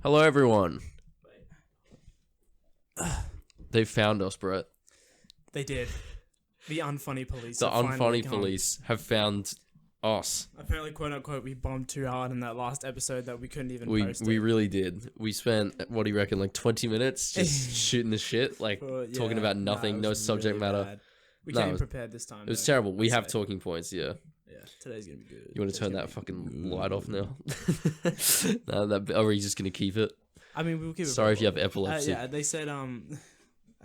Hello, everyone. They found us, Brett. They did. The unfunny police. The have finally unfunny come. police have found us. Apparently, quote unquote, we bombed too hard in that last episode that we couldn't even post We it. really did. We spent, what do you reckon, like 20 minutes just shooting the shit, like talking about nothing, it no was subject really matter. bad. We No, came prepared this time. It was though, terrible. We I'd have say. talking points, yeah. Yeah, today's gonna be good. You want to Today's turn gonna that be fucking good. light off now? No, or are you just going to keep it? I mean, we'll keep it. Sorry if you have for- epilepsy. yeah, they said I don't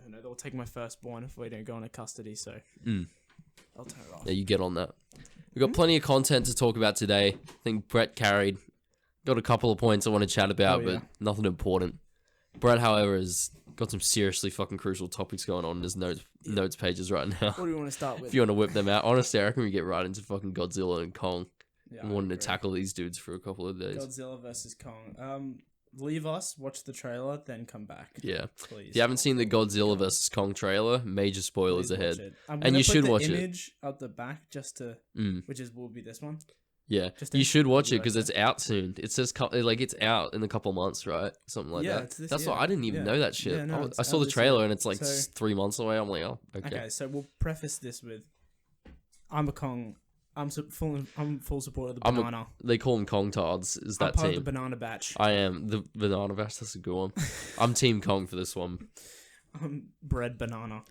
know. They'll take my firstborn if we don't go into custody. So I'll turn it off. Yeah, you get on that. We've got plenty of content to talk about today. I think Brett carried. Got a couple of points I want to chat about, yeah. but nothing important. Brett, however, has got some seriously fucking crucial topics going on in his notes pages right now. What do you want to start with? If you want to whip them out. Honestly, I reckon we get right into fucking Godzilla and Kong. Yeah, I'm I wanting to agree. tackle these dudes for a couple of days. Godzilla versus Kong. Leave us, watch the trailer, then come back. Yeah. Please. If you haven't seen the Godzilla vs. Kong trailer, major spoilers Please watch ahead. it. I'm And gonna you put should the watch it. image up the back just to, which will be this one. Yeah. Just You in- should watch it right because there. it's out soon. It says, like, it's out in a couple months, right? Something like Yeah, that. it's this That's year. what I didn't even Yeah. know that shit. Yeah, no, it's I saw out the this trailer year. and it's like So- 3 months away. I'm like, oh, okay. Okay, so we'll preface this with, I'm a Kong. I'm full support of the I'm a- banana. They call them Kong Tards. Is I'm that part team? of the banana batch. I am. The Banana Bash, that's a good one. I'm Team Kong for this one. Bread banana.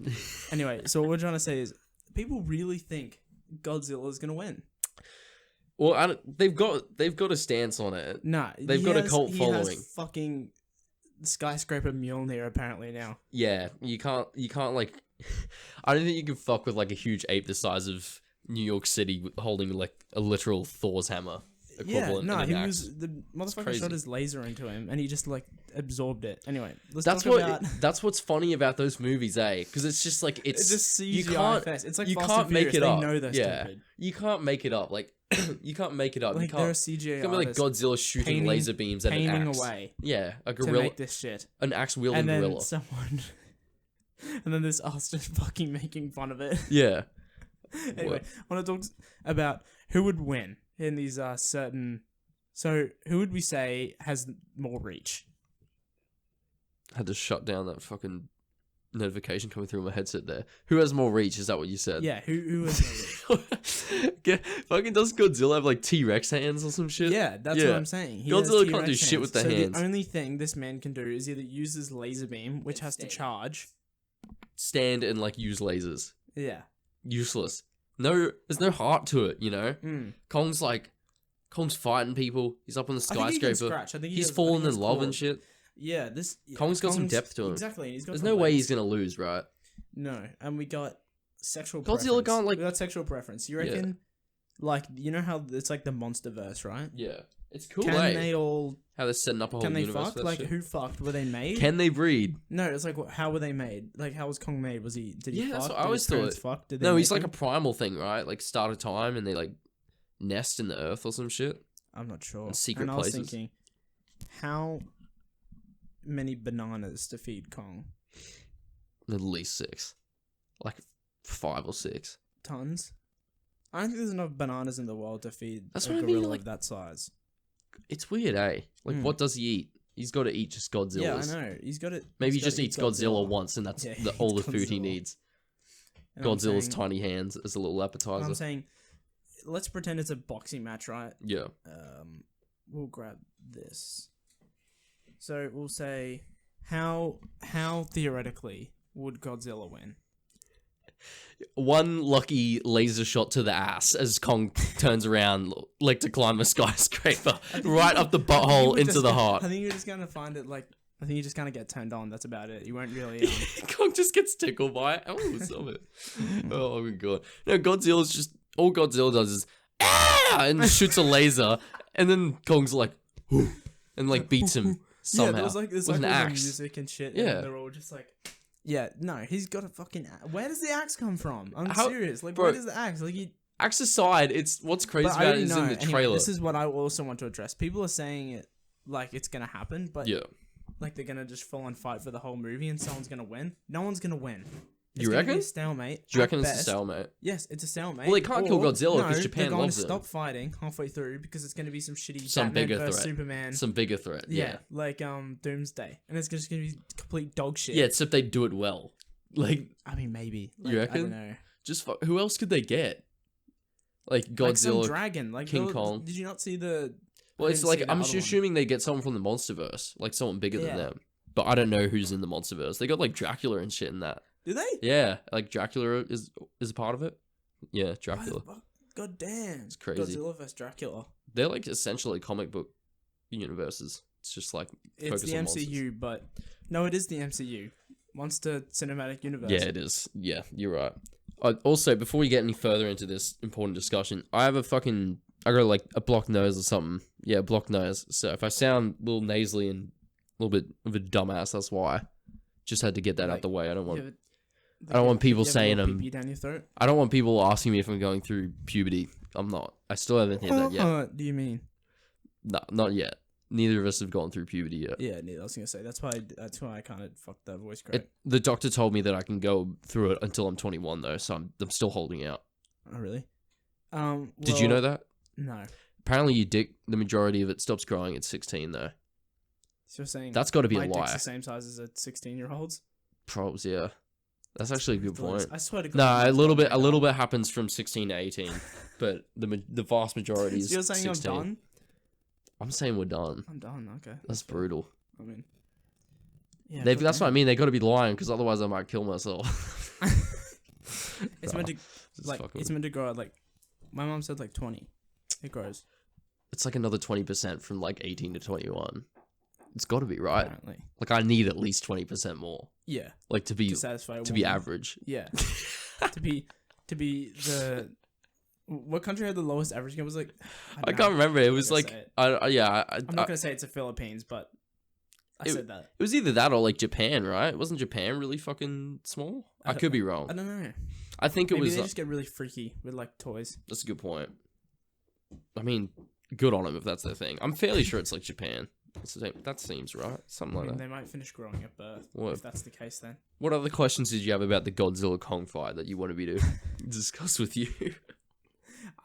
Anyway, so what we're trying to say is, people really think Godzilla is gonna win. Well, they've got a stance on it. Nah, They've got a cult He following. has fucking skyscraper Mjolnir apparently now. Yeah, you can't like. I don't think you can fuck with like a huge ape the size of New York City holding like a literal Thor's hammer equivalent. Yeah, no, in he an axe. was the motherfucker crazy. shot his laser into him, and he just like absorbed it. Anyway, let's That's talk about. that's what's funny about those movies, eh? Because it's just like It's just CGI you can't fest. It's like you Fast can't and make Furious. it up. They know they're Yeah, stupid. you can't make it up. Like you can't make it up. Like you they're a can't. CGI It's gonna be like artist Godzilla shooting painting- laser beams at an painting axe. away Yeah, a to gorilla, make this shit, an axe wielding and then gorilla. someone, and then this us just fucking making fun of it. Yeah. Anyway, I want to talk about who would win in these certain. So, who would we say has more reach? Had to shut down that fucking notification coming through my headset there. Who has more reach? Is that what you said? Yeah, who has more reach? Fucking does Godzilla have like T-Rex hands or some shit? Yeah, that's Yeah. what I'm saying. He Godzilla has can't do T-Rex shit with the so hands. The only thing this man can do is either use his laser beam, which has to charge. Stand and like use lasers. Yeah. Useless. No, there's no heart to it, you know? Mm. Kong's fighting people. He's up on the I think he can skyscraper. scratch. I think He's has- I fallen think he in has love and claws. shit. Yeah, this Kong's got some depth to him. Exactly. And he's got There's the no way legs. he's gonna lose, right? No, and we got sexual. Godzilla preference. can't, like- We got sexual preference. You Yeah. reckon? Like, you know how it's like the MonsterVerse, right? Yeah. It's cool, Can eh? they all? How they're setting up a whole Can they universe fuck? for that Like, shit. who fucked? Were they made? Can they breed? No, it's like how were they made? Like, how was Kong made? Was he? Did he? Yeah, fuck? that's what I Did always his parents thought. fuck? Did they No, make he's like him? a primal thing, right? Like start of time and they like nest in the earth or some shit. I'm not sure. in secret and I was places. thinking, how many bananas to feed Kong? At least 6. Like 5 or 6. Tons. I don't think there's enough bananas in the world to feed That's a what I mean, gorilla like- of that size. It's weird, eh? Like, Mm. what does he eat? He's got to eat just Godzilla's. Yeah, I know. He's got it. Maybe he he's just gotta eats eat Godzilla once, and that's Yeah, he all the eats food he Godzilla. needs. And I'm Godzilla's saying- tiny hands as a little and appetizer. I'm saying, let's pretend it's a boxing match, right? Yeah. We'll grab this. So we'll say, how theoretically would Godzilla win? One lucky laser shot to the ass as Kong turns around, like to climb a skyscraper, right up the You butthole would into just the get- heart. I think you're just gonna find it like. I think you just kind of get turned on. That's about it. You won't really. Kong just gets tickled by it. Oh, stop it. Oh my god. No, Godzilla's just, all Godzilla does is, ah, and shoots a laser, and then Kong's like, "Whoo," and like beats him somehow. Yeah, there's with like an all the axe. music and shit. Yeah. And they're all just like. Yeah, no, he's got a fucking. Where does the axe come from? I'm How- serious. Like, bro, where does the axe? Like, he. Axe aside, it's what's crazy But I about it already is know. in the Anyway, trailer. this is what I also want to address. People are saying it like it's gonna happen, but Yeah. like they're gonna just full on fight for the whole movie and someone's gonna win. No one's gonna win. It's You gonna be reckon? a stalemate. Do you at reckon it's a best. stalemate? Yes, it's a stalemate. Well, they can't kill Or, Godzilla 'cause no, Japan they're going loves to him. stop fighting halfway through because it's going to be some shitty Some Batman bigger versus threat. Superman. Some bigger threat. yeah, like Doomsday, and it's just going to be complete dog shit. Yeah, except they do it well. Like, I mean maybe. Like, You I reckon? don't know. just who else could they get? Like Like some Godzilla. dragon, like King the- Kong. Did you not see the? Well, I it's didn't like see that I'm other one. assuming they get someone from the MonsterVerse, like someone bigger Yeah. than them. But I don't know who's in the MonsterVerse. They got like Dracula and shit in that. Do they? Yeah, like Dracula is a part of it. Yeah, Why the Dracula. fuck? God damn. It's crazy. Godzilla vs Dracula. They're like essentially comic book universes. It's just like It's focus the on MCU, but no, it is the MCU. Monster Cinematic Universe. Yeah, it is. Yeah, you're right. Also, before we get any further into this important discussion, I got like a blocked nose or something. Yeah, blocked nose. So if I sound a little nasally and a little bit of a dumbass, that's why. Just had to get that out Like, the way. I don't You want. have I don't want people you have a saying little I'm. pee-pee down your throat. I don't want people asking me if I'm going through puberty. I'm not. I still haven't hit that yet. What do you mean? No, not yet. Neither of us have gone through puberty yet. Yeah, neither. I was gonna say that's why I kind of fucked that voice crack. The doctor told me that I can go through it until I'm 21 though, so I'm still holding out. Oh really? Did you know well, that? No. Apparently, your dick, the majority of it stops growing at 16 though. So you're saying That's got to be my a dick's lie. the same size as a 16-year-old's? Probs, yeah. That's actually a good point. I swear to God. Nah, a mine's little gonna bit. A be little done. bit happens from 16 to 18, but the vast majority is So you're saying 16. I'm done? I'm saying we're done. I'm done. Okay. That's fair. brutal. I mean, yeah. That's what I mean. They got to be lying because otherwise I might kill myself. It's Nah, meant to just like fuck with it's it. meant to grow at like my mom said like 20. It grows It's like another 20% from like 18 to 21. It's got to be right. apparently. Like I need at least 20% more. Yeah. Like to be To satisfy a to be woman. average. Yeah. to be the what country had the lowest average? It was like I can't remember. It I'm was not gonna like say it. I'm I'm not gonna say it's the Philippines, but I It- said that. It was either that or like Japan, right? Wasn't Japan really fucking small? I could be wrong. I don't know. I think it Maybe was. they just get really freaky with like toys. That's a good point. I mean, good on them if that's their thing. I'm fairly sure it's like Japan. It's the same, that seems right. Something I like mean, that. they might finish growing at birth. What? If that's the case, then. What other questions did you have about the Godzilla Kong fight that you wanted me to discuss with you?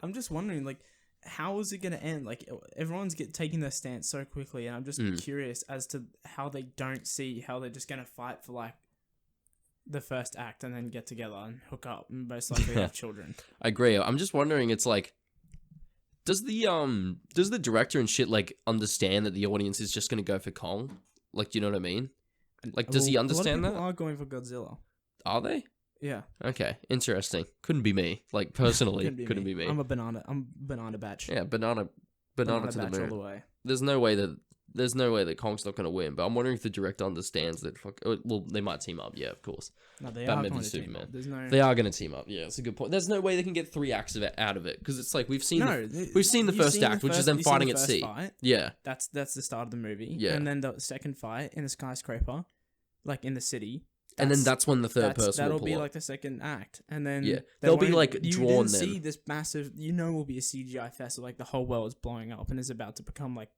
I'm just wondering, like, how is it gonna end? Like, everyone's taking their stance so quickly, and I'm just curious as to how they don't see how they're just gonna fight for like the first act and then get together and hook up and most likely have children. I agree. I'm just wondering. It's like, does the director and shit like understand that the audience is just gonna go for Kong? Like, do you know what I mean? Like, does he understand a lot of that? people are going for Godzilla. Are they? Yeah, Okay, interesting. Couldn't be me. Like personally, couldn't be me. I'm banana batch. Yeah, banana to the batch all the moon. way. There's no way that Kong's not gonna win. But I'm wondering if the director understands that. Well, they might team up. Yeah, of course. No, they Batman are going v to team Superman. up. There's no. They are gonna team up. Yeah, it's a good point. There's no way they can get 3 acts of it out of it because it's like we've seen. We've seen the you've first seen the act, which is first- them you've seen fighting the at first sea. fight. Yeah, That's the start of the movie. Yeah. And then the second fight in the skyscraper, like in the city. and then that's when the third that's- person will that'll pull be up. like the second act, and then Yeah. they They'll be, won't- like, you drawn didn't see then. this massive. You know, will be a CGI fest of like the whole world is blowing up and is about to become like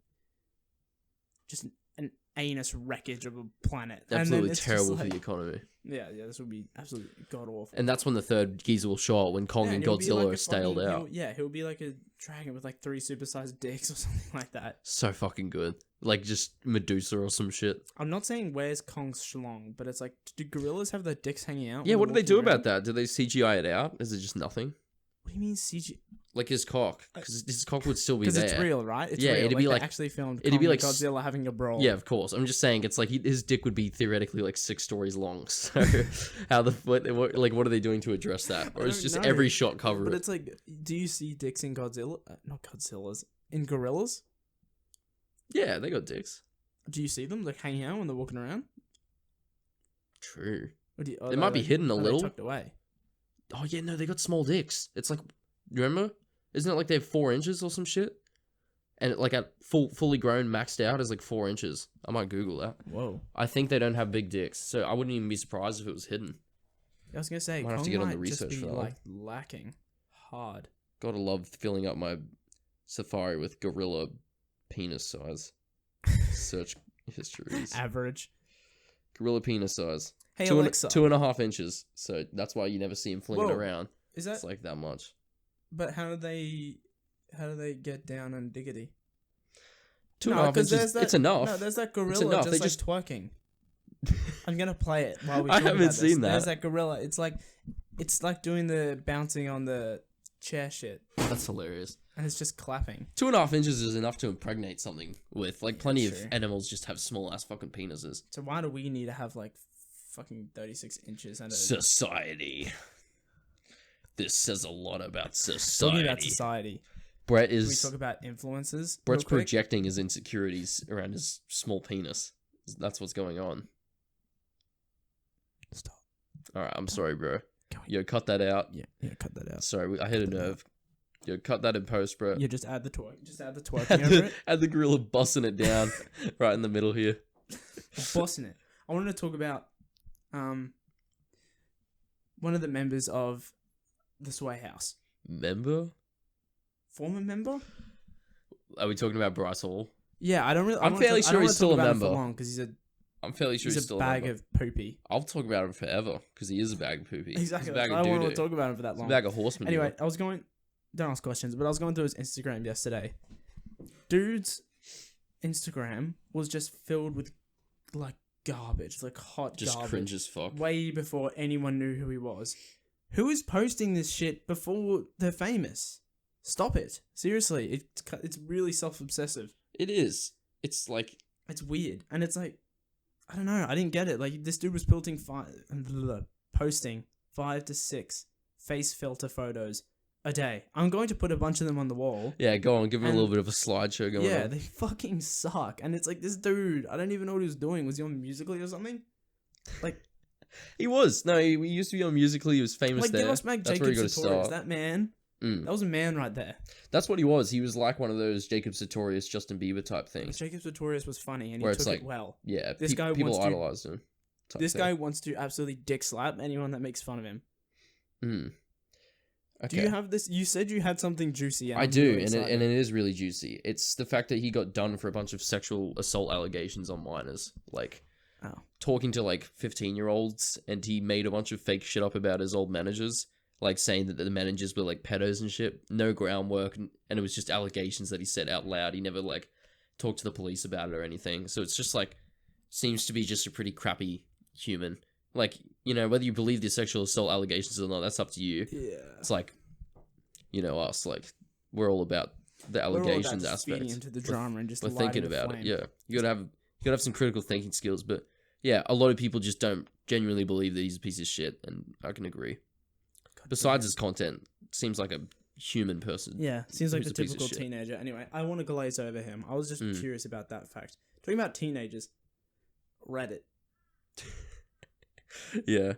just an anus wreckage of a planet. And then Absolutely it's just terrible for like- the economy. Yeah, this would be absolutely god awful. And that's when the third geezer will show up when Kong and he'll be Godzilla like are staled out. He'll be like a dragon with like 3 supersized dicks or something like that. So fucking good. Like just Medusa or some shit. I'm not saying where's Kong's schlong, but it's like, do gorillas have their dicks hanging out? Yeah, when what do they're they do walking about around? that? Do they CGI it out? Is it just nothing? What do you mean CG? Like his cock, because his cock would still be Because there. it's real, right? It's Yeah, real. it'd be they like- actually filmed. it'd Kong be and like Godzilla having a brawl. Yeah, of course. I'm just saying, it's like his dick would be theoretically like 6 stories long. So how what are they doing to address that? Or I is don't just know. every shot cover But it? it's like, do you see dicks in Godzilla? Not Godzillas. In gorillas? Yeah, they got dicks. Do you see them like hanging out when they're walking around? True. Or do you, They might be hidden a are they little. tucked away. Oh yeah, no, they got small dicks. It's like, remember? Isn't it like they have 4 inches or some shit? And like at fully grown, maxed out is like 4 inches. I might Google that. Whoa. I think they don't have big dicks, so I wouldn't even be surprised if it was hidden. I was gonna say, Might have to Kong get on the might just research be for that one. like lacking hard. Gotta love filling up my Safari with gorilla penis size. Search histories. Average. Gorilla penis size. Hey Two and, Alexa. 2.5 inches. So that's why you never see him flinging Whoa. around. Is that? It's like that much. But how do they get down on diggity? 2.5 inches. It's enough. No, there's that gorilla enough. just They like just- twerking. I'm gonna play it while we. I talk haven't about this. seen that. There's that gorilla. It's like doing the bouncing on the chair shit, That's hilarious. and it's just clapping. 2.5 inches is enough to impregnate something with. Like, plenty of that's true. animals just have small ass fucking penises. So why do we need to have like fucking 36 inches and a Society. This says a lot about talking society. about society? Brett Can we is. talk about influences? Brett's real quick? projecting his insecurities around his small penis. That's what's going on. Stop. Alright, I'm sorry, bro. Go Yo, cut that out. Yeah, cut that out. Sorry, I hit a Cut that nerve. Yo, cut that in post, bro. Yeah, just add the twerk. Just add the twerking Add over the, it. add the gorilla busting it down right in the middle here. Bossing it. I wanted to talk about one of the members of the Sway House. Member? Former member? Are we talking about Bryce Hall? Yeah, I don't really. I'm fairly sure he's still a member. Because he's I'm fairly sure he's a still bag a member. of poopy. I'll talk about him forever because he is a bag of poopy. Exactly. He's a bag I of don't want doo-doo. to talk about him for that He's a long. bag of horse manure. Anyway, I was going. Don't ask questions, but I was going through his Instagram yesterday. Dude's Instagram was just filled with like garbage, like hot just garbage. cringe as fuck. Way before anyone knew who he was. Who is posting this shit before they're famous? Stop it. Seriously, it's really self-obsessive. It is. It's like It's weird. And it's like, I don't know. I didn't get it. Like, this dude was posting 5 to 6 face filter photos a day. I'm going to put a bunch of them on the wall. yeah. Go on, give him a And- little bit of a slideshow going Yeah, on. they fucking suck. And it's like, this dude, I don't even know what he was doing. Was he on Musical.ly or something? Like, He was. No, he used to be on Musical.ly. He was famous like there. give us back That's where Jacob he got to Sartorius. start. That man. Mm. That was a man right there. That's what he was. He was like one of those Jacob Sartorius, Justin Bieber type things. Jacob Sartorius was funny and he Where it's took like, it well. Yeah, This guy people wants to- idolized him. type This thing. guy wants to absolutely dick slap anyone that makes fun of him. Mm. Okay. Do you have this? You said you had something juicy. And I I'm do, really and it excited. is really juicy. It's the fact that he got done for a bunch of sexual assault allegations on minors, like Oh. talking to like 15-year-olds, and he made a bunch of fake shit up about his old managers, like saying that the managers were like pedos and shit. No groundwork, and it was just allegations that he said out loud. He never like talked to the police about it or anything. So it's just like seems to be just a pretty crappy human. Like, you know, whether you believe the sexual assault allegations or not, that's up to you. Yeah. It's like, you know, us, like, we're all about the We're all about allegations just feeding aspect. into the drama and just We're lighting thinking the about flame. it, yeah. You gotta have some critical thinking skills, but yeah, a lot of people just don't genuinely believe that he's a piece of shit, and I can agree. God Besides damn. his content, seems like a human person. Yeah, seems like who's the a piece of typical shit. teenager. Anyway, I want to glaze over him. I was just Mm. curious about that fact. Talking about teenagers, Reddit. Yeah.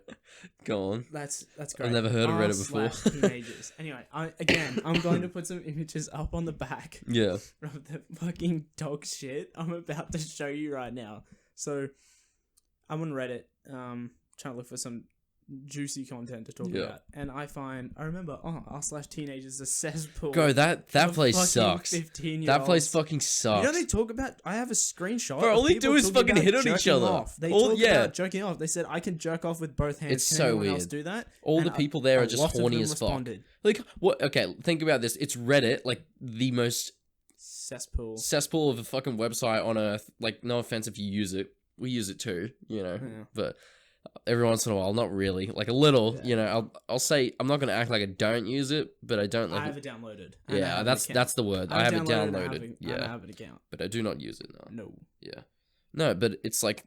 Go on. That's great. I've never heard of Reddit before. Teenagers. Anyway, I'm going to put some images up on the back Yeah. of the fucking dog shit I'm about to show you right now. So, I'm on Reddit, trying to look for some juicy content to talk Yeah. about, and I remember r/teenagers a cesspool. Bro, that of place fucking sucks. 15-year-olds. That place fucking You sucks. know they talk about. I have a screenshot. Bro, of all they people do is talking fucking about hit on each jerking other. Off. They All- talk yeah. about jerking off. They said I can jerk off with both hands. It's Can so anyone else weird. do that? All And the people there a are just lot of horny them as fuck. responded. Like, what? Okay, think about this. It's Reddit, like the most Cesspool. cesspool of a fucking website on earth. Like, no offense if you use it. We use it too, you know. Yeah. But every once in a while, not really. Like a little, Yeah. you know. I'll say I'm not gonna act like I don't use it, but I don't I like. have it downloaded. and I Yeah, have that's an account. the word. I have it and I downloaded. and I Yeah, have an account. but I do not use it now. No. Yeah. No, but it's like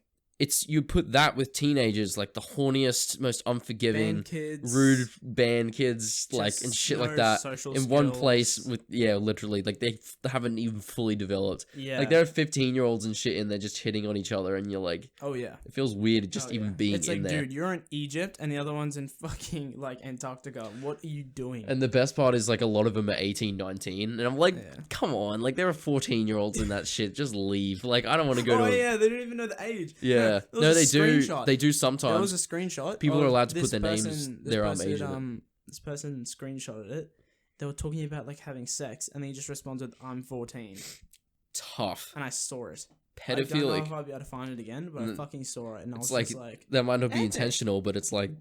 you put that with teenagers, like the horniest, most unforgiving, Band kids. rude band kids, like just and shit no like that social in one skills. place with literally like they haven't even fully developed. Yeah. Like there are 15-year-olds and shit in there just hitting on each other, and you're like, Oh yeah. it feels weird just Oh, even yeah. being it's in like, there. dude, you're in Egypt and the other one's in fucking like Antarctica. What are you doing? And the best part is like a lot of them are 18, 19, and I'm like, Yeah. come on, like there are 14-year-olds in that shit. Just leave. Like I don't want to go oh to. yeah, they don't even know the age. Yeah, there no, was a they do. screenshot. They do There sometimes. was a screenshot. People are of allowed to put this their names, person- this their person, age in it. This person screenshotted it. They were talking about like having sex, and then he just responds with "I'm 14," Tough. and I saw it. I don't know pedophilic. if I'll be able to find it again, but I fucking saw it and I was It's just like, that might not be "Eh." intentional, but it's like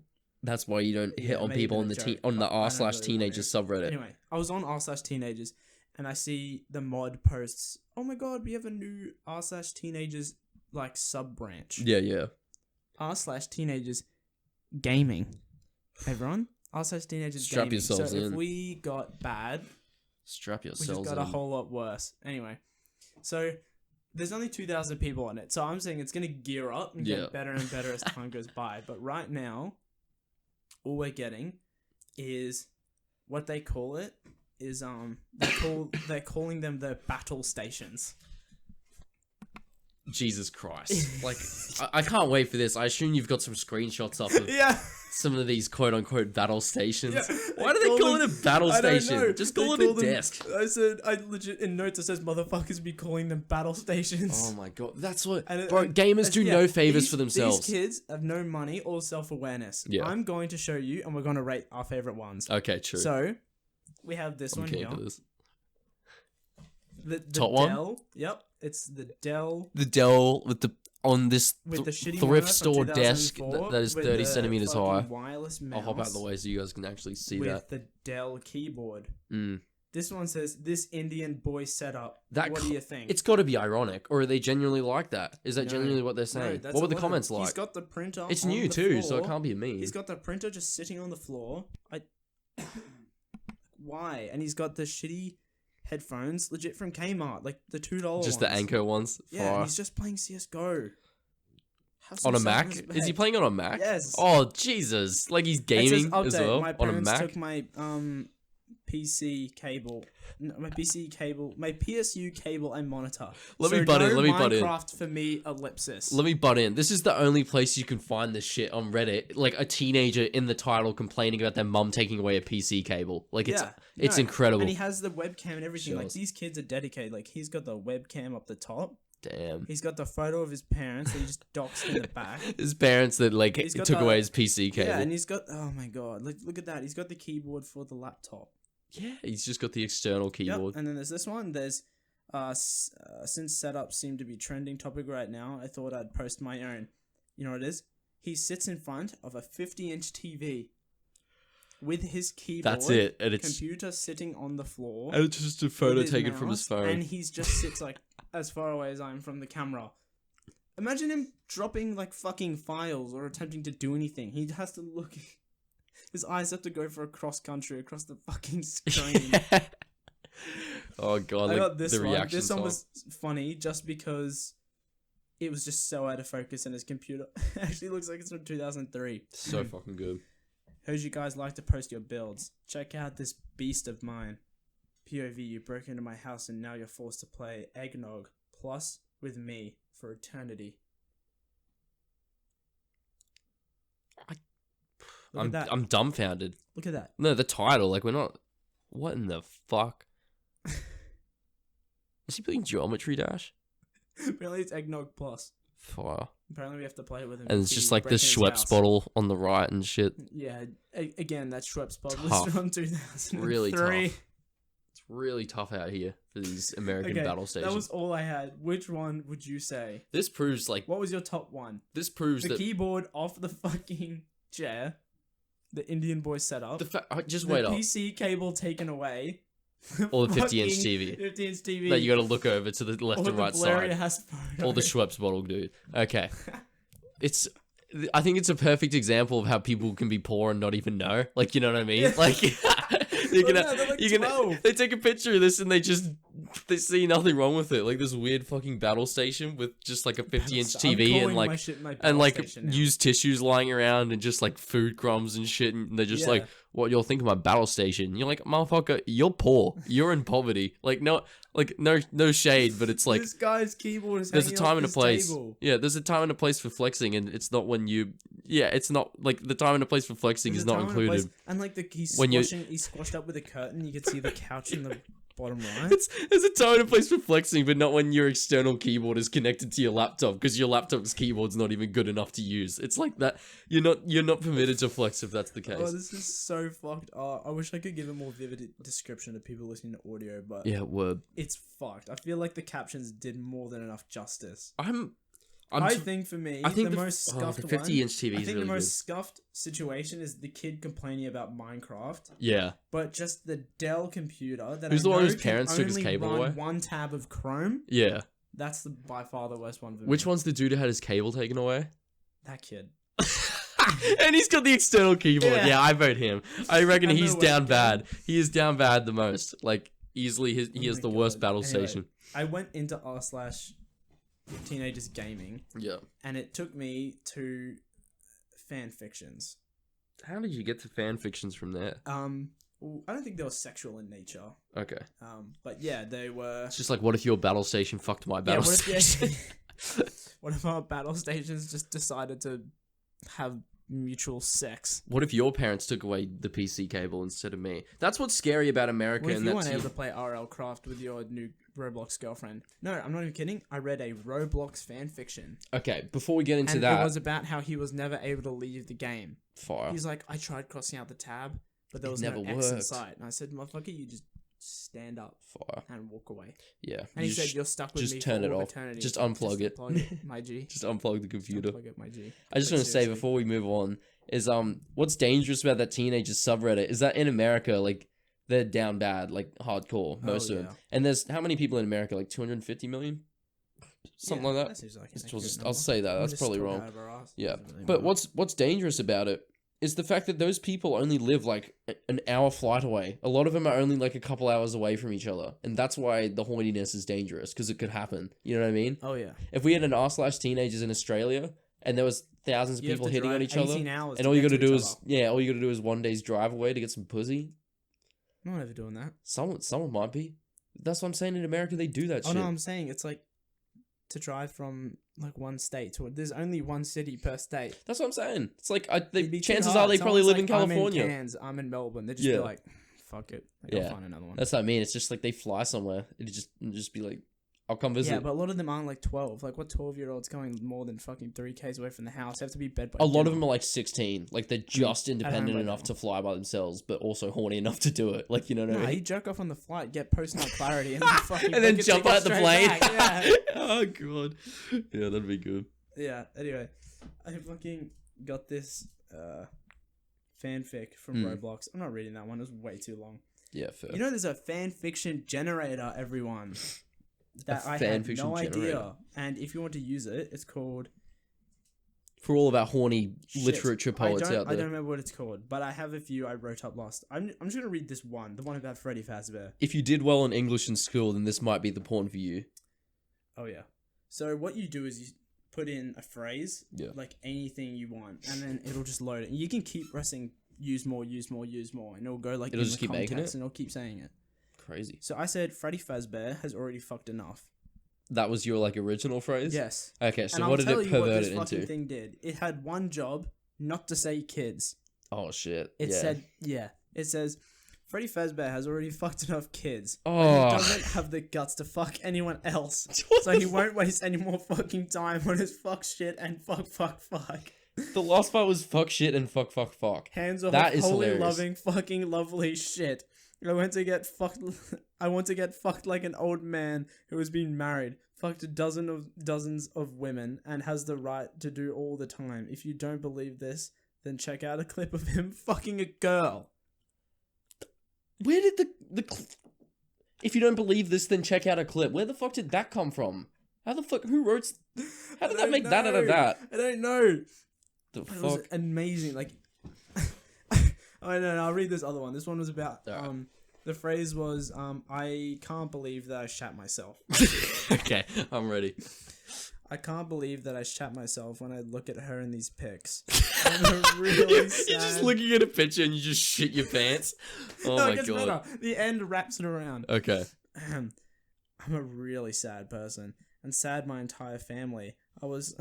that's why you don't hit Yeah, on maybe people a on the joke. on the I don't really want r/teenagers subreddit. Anyway, I was on r/teenagers and I see the mod posts. Oh my god, we have a new r/teenagers like sub branch. Yeah. r/teenagers gaming. Everyone, r/teenagers Strap gaming. yourselves so if in. we got bad, Strap we just yourselves got in. a whole lot worse. Anyway, so there's only 2,000 people on it, so I'm saying it's gonna gear up and Yeah. get better and better as time goes by. But right now, all we're getting is what they call it is they're calling them the battle stations. Jesus Christ! Like, I can't wait for this. I assume you've got some screenshots up of Yeah. some of these quote unquote battle stations. Yeah, Why do they call it a battle I don't station? know. Just They call it call a them- desk. I said, I legit in notes it says motherfuckers be calling them battle stations. Oh my god, that's what And- bro. and- Gamers do yeah, no favors these- for themselves. These kids have no money or self-awareness. Yeah. I'm going to show you, and we're going to rate our favorite ones. Okay, true. So, we have this I'm one keen here. for this. The Top one? Dell. Yep, it's the Dell The Dell with the on this with the shitty thrift monitor from store desk 2004 that is with 30 the centimeters fucking high. Wireless mouse I'll hop out of the way so you guys can actually see with that. the Dell keyboard. Mm. This one says this Indian boy setup. That What co- do you think? It's got to be ironic, or are they genuinely like that? Is that No. genuinely what they're No, saying? that's What were a the lot of- comments like? He's got the printer. It's on new the too, so it floor. can't be a meme. He's got the printer just sitting on the floor. Why? And he's got the shitty headphones, legit from Kmart, like the $2 Just ones. the Anko ones. Yeah, and Fire. he's just playing CS:GO. Have On a some Mac? self-respect. Is he playing on a Mac? Yes. Oh Jesus! Like he's It says gaming as update. well My on a parents Mac. took my PC cable, my PC cable, my PSU cable and monitor. Let me butt in, let me butt in. Minecraft for me, ellipsis. Let me butt in. This is the only place you can find this shit on Reddit. Like a teenager in the title complaining about their mum taking away a PC cable. Like it's no. incredible. And he has the webcam and everything. Like Shows. these kids are dedicated. Like he's got the webcam up the top. Damn. He's got the photo of his parents that he just docks in the back. His parents that like He's got took the- away his PC cable. Yeah, and he's got oh my god, look at that. He's got the keyboard for the laptop. Yeah, he's just got the external keyboard. Yep. And then there's this one. There's since setups seem to be trending topic right now, I thought I'd post my own. You know what it is? He sits in front of a 50-inch TV with his keyboard. That's it, and it's Computer sitting on the floor. and it's just a with photo his taken from his mouse, phone. and he's just sits like as far away as I am from the camera. Imagine him dropping like fucking files or attempting to do anything. He has to look. His eyes have to go for a cross country across the fucking screen. Oh god, I like got this the one. reaction This one time. was funny just because it was just so out of focus in his computer. It actually looks like it's from 2003. So fucking good. Heard you guys like to post your builds. Check out this beast of mine. POV, you broke into my house and now you're forced to play Eggnog Plus with me for eternity. Look at that. I'm dumbfounded. Look at that. No, the title, like we're not. What in the fuck? Is he playing Geometry Dash? Apparently it's Eggnog Plus. Fire. Apparently we have to play it with him. And to it's see just you like the break in his Schweppes house. bottle on the right and shit. Yeah, again, that Schweppes bottle Tough. is from 2003. Really tough. It's really tough out here for these American Okay, battle stations. that was all I had. Which one would you say? This proves like What was your top one? this proves The that keyboard off the fucking chair, the Indian boy setup, just the wait up. PC cable taken away, Or the 50-inch fucking TV. 50-inch TV. That you got to look over to the left or and the right blurry side. ass photo. Or the Schweppes bottle, dude. Okay. I think it's a perfect example of how people can be poor and not even know. Like, you know what I mean? Yeah. Like, Look at that, they're like 12. they take a picture of this and they see nothing wrong with it. Like this weird fucking battle station with just like a 50-inch I'm TV and calling like my shit my and battle like station now. used tissues lying around and just like food crumbs and shit, and they're just Yeah. like, what you'll think of my battle station? You're like, motherfucker, you're poor, you're in poverty. Like no shade, but it's like this guy's keyboard is there's a hanging time off and a his place. table. Yeah, there's a time and a place for flexing, and it's not when you. Yeah, it's not like the time and a place for flexing There's is a not time and a place- included. And like he's When you- squashed up with a curtain, you could see the couch in the Bottom right. There's a time and place for flexing, but not when your external keyboard is connected to your laptop because your laptop's keyboard's not even good enough to use. It's like that. You're not permitted to flex if that's the case. Oh, this is so fucked. I wish I could give a more vivid description to people listening to audio, but Yeah, word. it's fucked. I feel like the captions did more than enough justice. I'm I think for me, I think the most scuffed the 50-inch TV I is think really the most good. scuffed situation is the kid complaining about Minecraft, Yeah. but just the Dell computer that Who's I the one know whose parents can took his only cable run away? one tab of Chrome. Yeah. That's by far the worst one for me. Which one's the dude who had his cable taken away? That kid. And he's got the external keyboard. Yeah. Yeah, I vote him. I reckon I know he's what down game. bad. He is down bad the most. Like, easily, he has my the worst God. battle Anyway. station. I went into r/teenagers gaming, Yeah. and it took me to fan fictions. How did you get to fan fictions from there? Well, I don't think they were sexual in nature. Okay. But yeah, they were. It's just like, what if your battle station fucked my battle what station? what if our battle stations just decided to have mutual sex? What if your parents took away the PC cable instead of me? That's what's scary about America. What if and you that's weren't able to play RL Craft with your new Roblox girlfriend? No, I'm not even kidding. I read a Roblox fan fiction. Okay, before we get into And that, it was about how he was never able to leave the game. fire. He's like, I tried crossing out the tab, but there It was no never X in worked. sight. And I said, motherfucker, you just stand up Fire. and walk away. Yeah. And he You said, sh- you're stuck with just me turn for it all off. eternity. Just unplug it. Unplug it, my G. Just unplug the computer. Unplug it, my G. I just But want to say seriously. before we move on is what's dangerous about that teenagers subreddit is that in America, like, they're down bad, like hardcore, most of them. yeah. And there's how many people in America? Like 250 million? Something Yeah, like that. seems like an I'll accurate just- number. I'll say that. We'll That's just probably talk wrong. out of our ass. Yeah. Doesn't really But matter. what's dangerous about it is the fact that those people only live like an hour flight away. A lot of them are only like a couple hours away from each other. And that's why the horniness is dangerous, because it could happen. You know what I mean? Oh yeah. If we had an r/teenagers in Australia and there was thousands of You have people to hitting drive on each other, 18 hours and to all you get got to to do each is other. all you got to do is one day's drive away to get some pussy. I'm not ever doing that. Someone might be. That's what I'm saying. In America, they do that Oh shit. no, I'm saying it's like to drive from like one state to there's only one city per state. That's what I'm saying. It's like It'd be too chances hard. are they probably Someone's live in like, California. I'm in Cairns, I'm in Melbourne. They'd just Yeah. be like, fuck it. Like, Yeah. I'll find another one. That's what I mean. It's just like they fly somewhere. It'd just be like, I'll come visit. Yeah, but a lot of them aren't like 12. Like, what 12-year-olds going more than fucking 3Ks away from the house? They have to be bed by a lot of dinner. them are like 16. Like they're just independent by enough now. to fly by themselves, but also horny enough to do it. Like, you know what I Nah, mean? you jerk off on the flight, get post-nut clarity, and then fucking And then book a jump ticket out the straight plane. back. Yeah. Oh god. Yeah, that'd be good. Yeah, anyway, I fucking got this fanfic from Roblox. I'm not reading that one, it was way too long. Yeah, fair. You know, there's a fanfiction generator, everyone, that I had fanfiction no generator? idea. And if you want to use it, it's called... For all of our horny Shit. literature poets I out there. don't remember what it's called, but I have a few I wrote up last. I'm just going to read this one, the one about Freddy Fazbear. If you did well in English in school, then this might be the porn for you. Oh, yeah. So what you do is you put in a phrase, Yeah. like anything you want, and then it'll just load it. And you can keep pressing use more, use more, use more, and it'll go like It'll in just the keep making context, it? and it'll keep saying it. Crazy. So I said Freddy Fazbear has already fucked enough. That was your like original phrase? Yes. Okay, so And what I'll did tell it you what pervert this it fucking into? thing did. It had one job, not to say kids. Oh shit. It yeah. said, it says, Freddy Fazbear has already fucked enough kids. Oh. And he doesn't have the guts to fuck anyone else. What So the he won't waste any more fucking time on his fuck shit and fuck. The last part was fuck shit and fuck. Hands off That is holy hilarious. loving fucking lovely shit. I want to get fucked like an old man who has been married, fucked dozens of women, and has the right to do all the time. If you don't believe this, then check out a clip of him fucking a girl. Where did if you don't believe this, then check out a clip. Where the fuck did that come from? How the fuck? Who wrote? How did that make that out of that? I don't know. The It was fuck? amazing. Like, oh no, I'll read this other one. This one was about Alright. the phrase was I can't believe that I shat myself. Okay, I'm ready. I can't believe that I shat myself when I look at her in these pics. I'm really You're sad. just looking at a picture and you just shit your pants. Oh No, my it gets god. better. The end wraps it around. Okay. I'm a really sad person, and sad my entire family. I was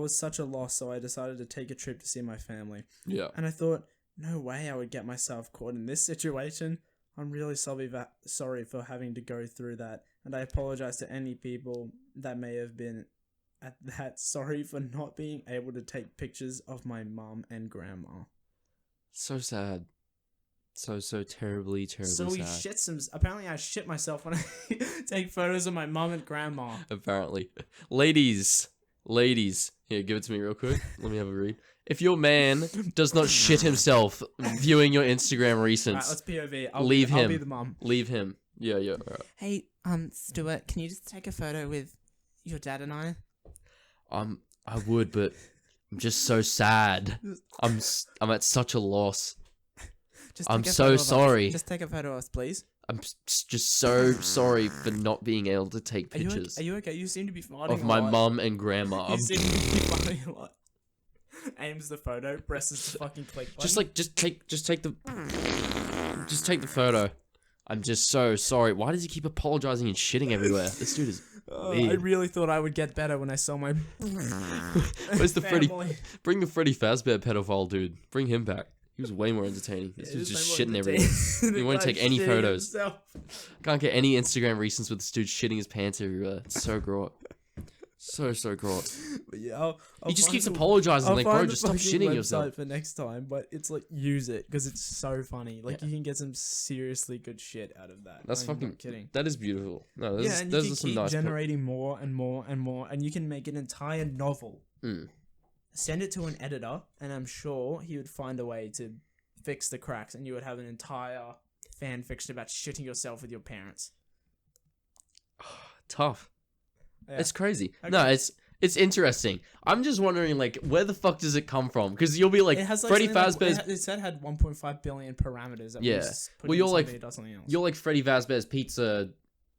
such a loss, so I decided to take a trip to see my family. Yeah. And I thought, no way I would get myself caught in this situation. I'm really sorry for having to go through that, and I apologize to any people that may have been at that. Sorry for not being able to take pictures of my mum and grandma. So sad. So terribly So he sad. shit some. Apparently, I shit myself when I take photos of my mum and grandma. Apparently. Ladies. Here, give it to me real quick. Let me have a read. If your man does not shit himself viewing your Instagram Alright, recents, let's POV. Leave I'll him. be the mum. leave him. Yeah, alright. Hey, Stuart, can you just take a photo with your dad and I? I would, but I'm just so sad. I'm at such a loss. Just I'm take a so photo of us. sorry. Just take a photo of us, please. I'm just so sorry for not being able to take Are pictures you okay? You seem to be smiling of a my lot. mum and grandma. You seem to be smiling a lot. Aims the photo, presses the fucking click button. Just take the photo. I'm just so sorry. Why does he keep apologizing and shitting everywhere? This dude is I weird. really thought I would get better when I saw my Where's the Freddy? family. Bring the Freddy Fazbear pedophile dude. Bring him back. He was way more entertaining. This Yeah, dude's this just is shitting my everywhere. one He won't day. take any Shitting photos. himself. Can't get any Instagram recents with this dude shitting his pants everywhere. It's so grot. So grot. But yeah, I'll He just find keeps the- apologizing. I'll Like, find bro, the just stop fucking shitting website yourself. for next time. But it's like, use it because it's so funny. Like you can get some seriously good shit out of that. That's I'm fucking not kidding. That is beautiful. No, those, Yeah, and you those can are some keep nice. generating more and more and more, and you can make an entire novel. Mm. Send it to an editor, and I'm sure he would find a way to fix the cracks, and you would have an entire fan fiction about shitting yourself with your parents. Tough. Yeah. It's crazy. Okay. No, it's interesting. I'm just wondering, like, where the fuck does it come from? Because you'll be like, It has Freddy something like- Fazbear's. It said it had 1.5 billion parameters. That Yeah. was put Well, in you're like- something that does something else. You're like Freddy Fazbear's Pizza,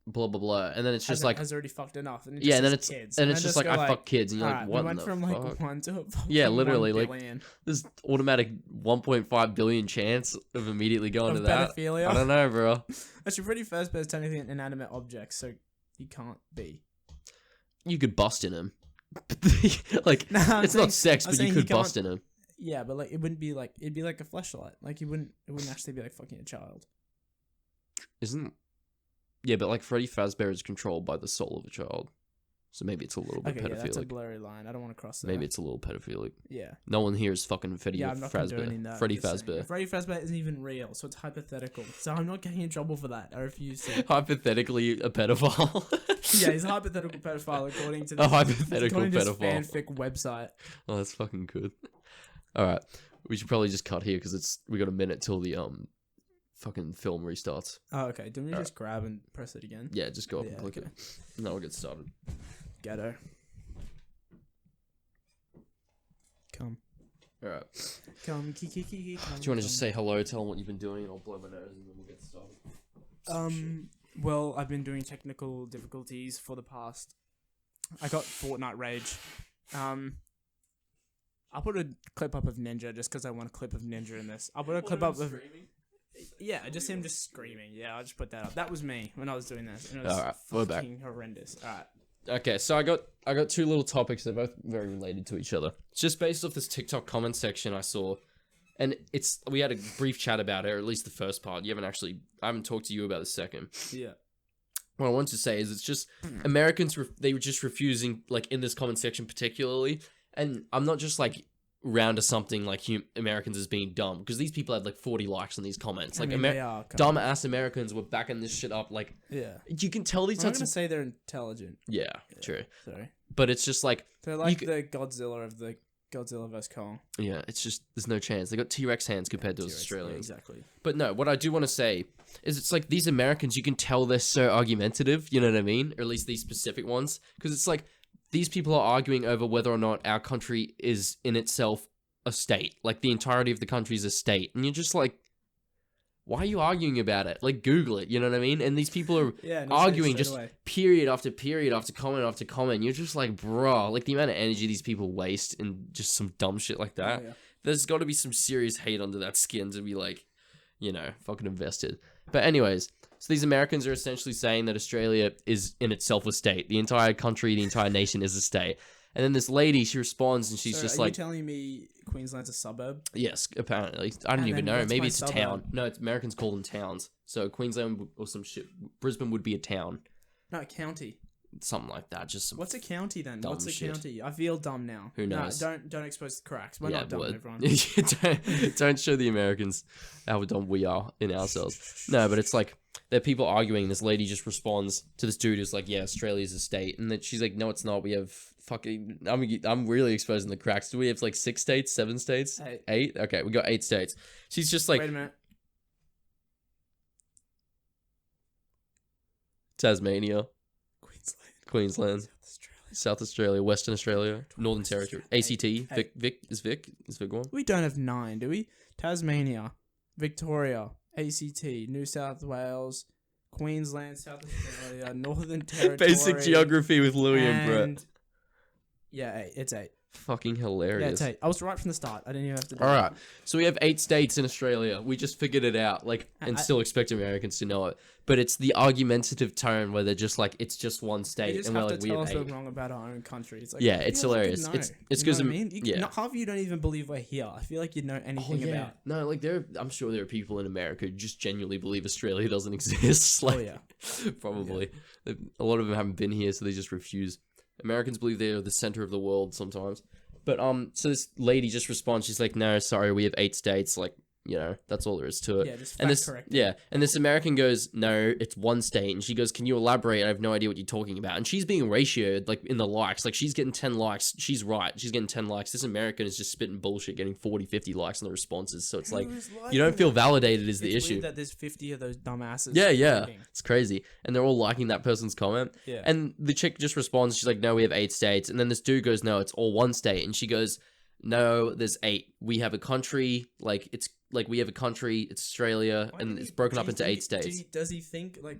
blah blah blah, and then it's just like, has already fucked enough. And it yeah, just and then says it's kids. and it's just like go I fuck kids, and you're like, "Alright, what we went the from fuck? like 1 to a fucking Yeah, literally, 1 like, billion There's automatic 1.5 billion chance of immediately going of to that. pedophilia. I don't know, bro. Actually, Freddy Fazbear is technically an inanimate object, so he can't be. You could bust in him. Like, Nah, I'm it's saying- not sex, I'm but saying you he could bust in him. Yeah, but like it wouldn't be like it'd be like a fleshlight. Like it wouldn't actually be like fucking a child. Isn't? Yeah, but like Freddy Fazbear is controlled by the soul of a child, so maybe it's a little bit Okay, yeah, that's a pedophilic. blurry line. I don't want to cross that. Maybe it's a little pedophilic. Yeah. No one here is fucking Freddy Yeah, I'm not condoning Fazbear. that. Freddy I'm just saying. Fazbear. Freddy Fazbear isn't even real, so it's hypothetical. So I'm not getting in trouble for that. I refuse to. Hypothetically, a pedophile. Yeah, he's a hypothetical pedophile according to A this, hypothetical according to this pedophile. fanfic website. Oh, that's fucking good. All right, we should probably just cut here because we got a minute till the fucking film restarts. Oh, okay. Do we just grab and press it again? Yeah, just go up Yeah, and click okay. it, and then we'll get started. Ghetto. Come. All right. Come, kiki, come. Do you want to just say hello, tell them what you've been doing, and I'll blow my nose, and then we'll get started. Well, I've been doing technical difficulties for the past. I got Fortnite rage. I'll put a clip up of Ninja just because I want a clip of Ninja in this. I'll put a clip up of. Yeah, just him just screaming. Yeah, I'll just put that up. That was me when I was doing this. And it was Alright, we're back. fucking horrendous. Alright. Okay, so I got two little topics. They're both very related to each other. It's just based off this TikTok comment section I saw, and we had a brief chat about it, or at least the first part. I haven't talked to you about the second. Yeah. What I want to say is it's just Americans, they were just refusing, like, in this comment section particularly, and I'm not just, like, round to something like Americans as being dumb, because these people had, like, 40 likes on these comments. I Like, mean, they are. dumb-ass Americans were backing this shit up, like, Yeah. you can tell these I'm not types gonna of... say they're intelligent. Yeah, true. Sorry. But it's just, like, They're like c- the Godzilla of the Godzilla vs Kong. yeah, it's just, there's no chance. They got T-Rex hands compared to us T-Rex, Australians. yeah, exactly. But no, what I do want to say is it's like these Americans, you can tell they're so argumentative, you know what I mean? Or at least these specific ones. Because it's like these people are arguing over whether or not our country is in itself a state. Like the entirety of the country is a state. And you're just like, why are you arguing about it? Like Google it, you know what I mean? And these people are Yeah. no, arguing straight just away. period after period after comment after comment. You're just like, bro, like the amount of energy these people waste in just some dumb shit like that. Oh, yeah. There's got to be some serious hate under that skin to be like, you know, fucking invested. But anyways, so these Americans are essentially saying that Australia is in itself a state. The entire country, the entire nation is a state. And then this lady, she responds and she's So just are like, you telling me Queensland's a suburb? Yes, apparently. I don't And even then know. what's Maybe my it's a suburb? town. No, it's Americans call them towns. So Queensland or some shit. Brisbane would be a town. No, county. Something like that. Just some What's a county then? dumb What's a shit. county? I feel dumb now. Who knows? Nah, don't expose the cracks. We're not dumb, but everyone. don't show the Americans how dumb we are in ourselves. No, but it's like there are people arguing. This lady just responds to this dude who's like, "Yeah, Australia's a state," and then she's like, "No, it's not. We have fucking." I'm really exposing the cracks. Do we have like 6 states, 7 states, 8? Okay, we got 8 states. She's just like Wait a minute. Tasmania, Queensland. Queensland, South Australia, Western Australia, Northern Territory, ACT. Vic is Vic one. We don't have 9, do we? Tasmania, Victoria, ACT, New South Wales, Queensland, South Australia, Northern Territory. Basic geography with Louis and Brett. and yeah, 8. It's 8. Fucking Yeah, hilarious. it's 8. I was right from the start. I didn't even have to do All that. right, so we have 8 states in Australia. We just figured it out, like, and I- still expect Americans to know it. But it's the argumentative tone where they're just like, it's just one You state, just and we're have like, to we tell have us we're 8. wrong about our own country. It's like, Yeah, I it's feel like hilarious. you'd know. It's You know because what I mean? yeah. Not half of you don't even believe we're here. I feel like you'd know anything about. No, like I'm sure there are people in America who just genuinely believe Australia doesn't exist. Like, Oh yeah. probably. A lot of them haven't been here, so they just refuse. Americans believe they're the center of the world sometimes. But so this lady just responds. She's like, "No, sorry, we have 8 states. Like, you know, that's all there is to it." Yeah, just and fact this, correct. yeah, and this American goes, "No, it's 1 state." And she goes, "Can you elaborate? I have no idea what you're talking about." And she's being ratioed, like, in the likes. Like, she's getting 10 likes. She's right. She's getting 10 likes. This American is just spitting bullshit, getting 40, 50 likes on the responses. So it's like, you don't feel validated is the It's issue. weird that there's 50 of those dumbasses. Yeah. talking. It's crazy. And they're all liking that person's comment. Yeah. And the chick just responds, she's like, "No, we have 8 states." And then this dude goes, "No, it's all 1 state." And she goes, "No, there's 8. We have a country, like, it's like we have a country, it's Australia, Why and do it's you- broken do up you into think- 8 states." Does he think like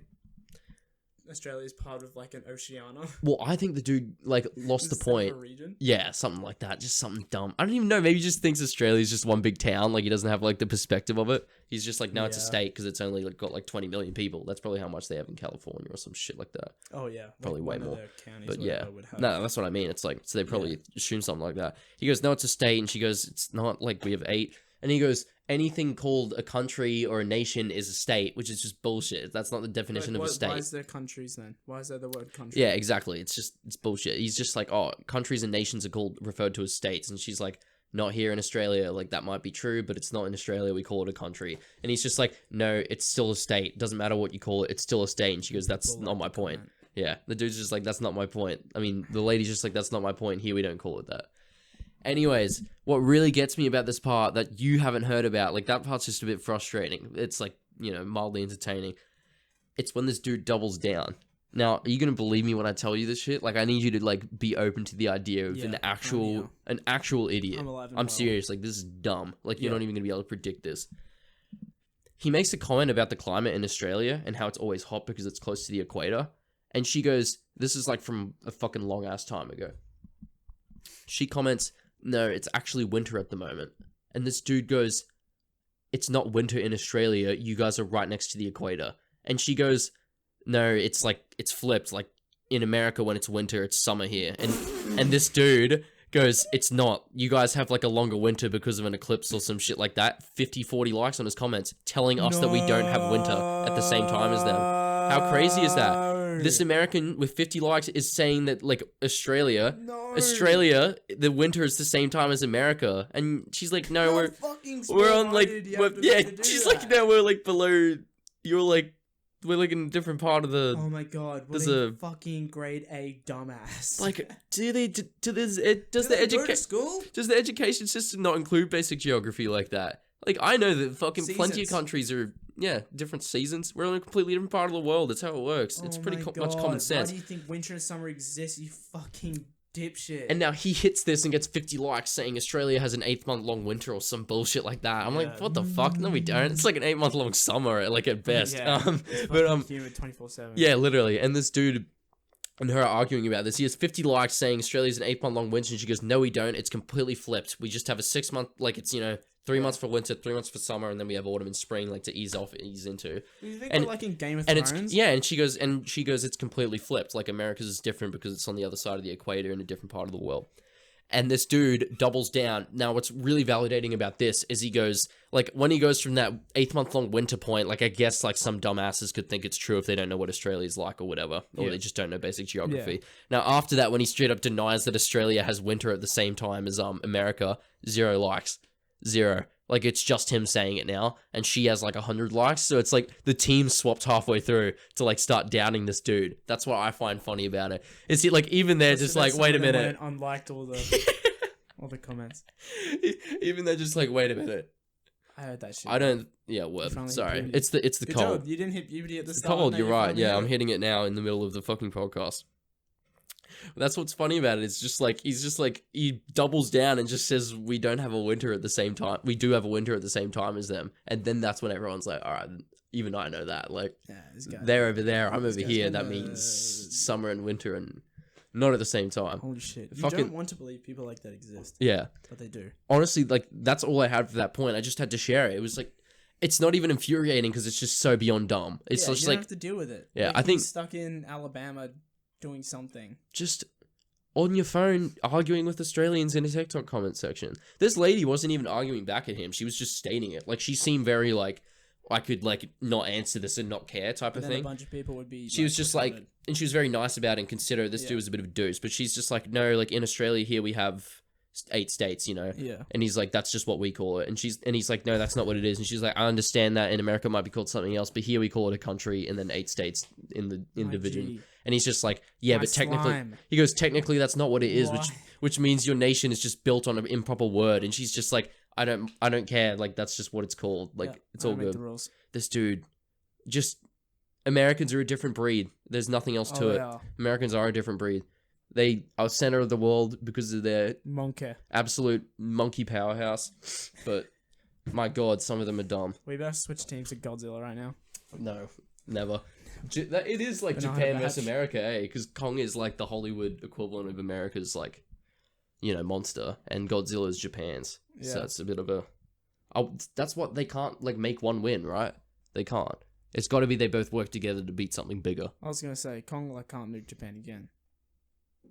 Australia's part of like an Oceania? Well, I think the dude, like, lost the Instead of point. a region? Yeah, something like that. Just something dumb. I don't even know. Maybe he just thinks Australia's just one big town. Like, he doesn't have, like, the perspective of it. He's just like, no, it's a Yeah. state because it's only, like, got, like, 20 million people. That's probably how much they have in California or some shit like that. Oh yeah, Probably way one of more. their counties But or yeah, whatever would have. no, that's what I mean. It's like, so they probably assume something like that. He goes, "No, it's a state," and she goes, "It's not, like, we have 8. And he goes, "Anything called a country or a nation is a state," which is just bullshit. That's not the definition of a Why state. is there countries then? Why is there the word country? Yeah, exactly. It's bullshit. He's just like, "Oh, countries and nations are referred to as states," and she's like, "Not here in Australia. Like, that might be true, but it's not in Australia. We call it a country." And he's just like, "No, it's still a state. Doesn't matter what you call it. It's still a state." And she goes, "That's Bull not my like point." comment. Yeah, the dude's just like, "That's not my point." I mean, the lady's just like, "That's not my point. Here we don't call it that." Anyways, what really gets me about this part that you haven't heard about, like, that part's just a bit frustrating. It's like, you know, mildly entertaining. It's when this dude doubles down. Now, are you gonna believe me when I tell you this shit? Like, I need you to, like, be open to the idea of Yeah, an yeah. actual idiot. I'm alive and I'm well. serious. Like, this is dumb. Like, you're Yeah. not even gonna be able to predict this. He makes a comment about the climate in Australia and how it's always hot because it's close to the equator. And she goes, this is like from a fucking long ass time ago. She comments, "No, it's actually winter at the moment." And this dude goes, "It's not winter in Australia. You guys are right next to the equator." And she goes, "No, it's like, it's flipped. Like, in America, when it's winter, it's summer here." And this dude goes, "It's not. You guys have like a longer winter because of an eclipse or some shit like that." 50, 40 likes on his comments telling us that we don't have winter at the same time as them. How crazy is that? This American with 50 likes is saying that, like, Australia, the winter is the same time as America. And she's like, "No, we're on like, she's like, "No, we're like below, you're like, we're like in a different part of the," Oh my god, what There's a a- fucking grade A dumbass. like, does Do the they go to education, school? does the education system not include basic geography like that? Like, I know that fucking plenty of Seasons. countries are, different seasons. We're in a completely different part of the world. That's how it works. It's Oh pretty my much common God, sense. Why do you think winter and summer exist, you fucking dipshit? And now he hits this and gets 50 likes saying Australia has an 8-month long winter or some bullshit like that. I'm Yeah. like, what the fuck? No, we don't. It's like an 8-month long summer, like, at best. Yeah, But humid 24/7. yeah, literally. And this dude and her are arguing about this. He has 50 likes saying Australia's an 8-month long winter, and she goes, "No, we don't. It's completely flipped. We just have a 6-month, like, it's, 3 months for winter, 3 months for summer, and then we have autumn and spring, like, to ease into." You think And- we're like in Game of And it's Thrones? and she goes, it's completely flipped. Like, America's is different because it's on the other side of the equator in a different part of the world. And this dude doubles down. Now, what's really validating about this is he goes, like, when he goes from that 8-month-long winter point, like, I guess, like, some dumbasses could think it's true if they don't know what Australia's like or whatever, or they just don't know basic geography. Now, after that, when he straight up denies that Australia has winter at the same time as America, 0 likes. 0. Like, it's just him saying it now, and she has, like, 100 likes, so it's like the team swapped halfway through to, like, start doubting this dude. That's what I find funny about it. Is he, like, even there, just like, wait a minute. Unliked all the comments. Even they're just like, wait a minute. I heard that shit. I don't, yeah, word. Sorry. It's the Good cold. job. You didn't hit puberty at the It's start. cold, now you're right. finally Yeah, hit I'm it. hitting it now in the middle of the fucking podcast. That's what's funny about it. It's just like, he's just like, he doubles down and just says, we don't have a winter at the same time. We do have a winter at the same time as them. And then that's when everyone's like, all right, even I know that. Like, Yeah, this guy. they're over there, I'm this over guy's here. got That a- means summer and winter and not at the same time. Holy shit. You Fucking- don't want to believe people like that exist, Yeah. but they do. Honestly, like, that's all I had for that point. I just had to share it. It was like, it's not even infuriating because it's just so beyond dumb. It's Yeah, just you don't like, have to deal with it. Yeah, Like, I think- he's stuck in Alabama doing something. just on your phone arguing with Australians in a TikTok comment section. This lady wasn't even arguing back at him. She was just stating it. Like, she seemed very like, I could like not answer this and not care type But of then a thing. bunch of people would be. She was just like, retarded. and she was very nice about it and consider this dude was a bit of a deuce. But she's just like, no, like in Australia here we have 8 states, you know. Yeah. And he's like, that's just what we call it. And he's like, no, that's not what it is. And she's like, I understand that in America it might be called something else, but here we call it a country and then 8 states in the division. gee. And he's just like, yeah, My but technically, slime. he goes, technically that's not what it is, Why? which means your nation is just built on an improper word. And she's just like, I don't care. Like, that's just what it's called. Like, Yeah, it's I all make good. the rules. This dude, just Americans are a different breed. There's nothing else to Oh, it. yeah. Americans are a different breed. They are center of the world because of their Monkey. absolute monkey powerhouse. But my God, some of them are dumb. We better switch teams to Godzilla right now. No, never. It is like We're not Japan having a versus match. America, eh? Because Kong is like the Hollywood equivalent of America's like, you know, monster, and Godzilla is Japan's. So Yeah. it's a bit of a. Oh, that's what they can't like make one win, right? They can't. It's got to be they both work together to beat something bigger. I was gonna say Kong like can't nuke Japan again.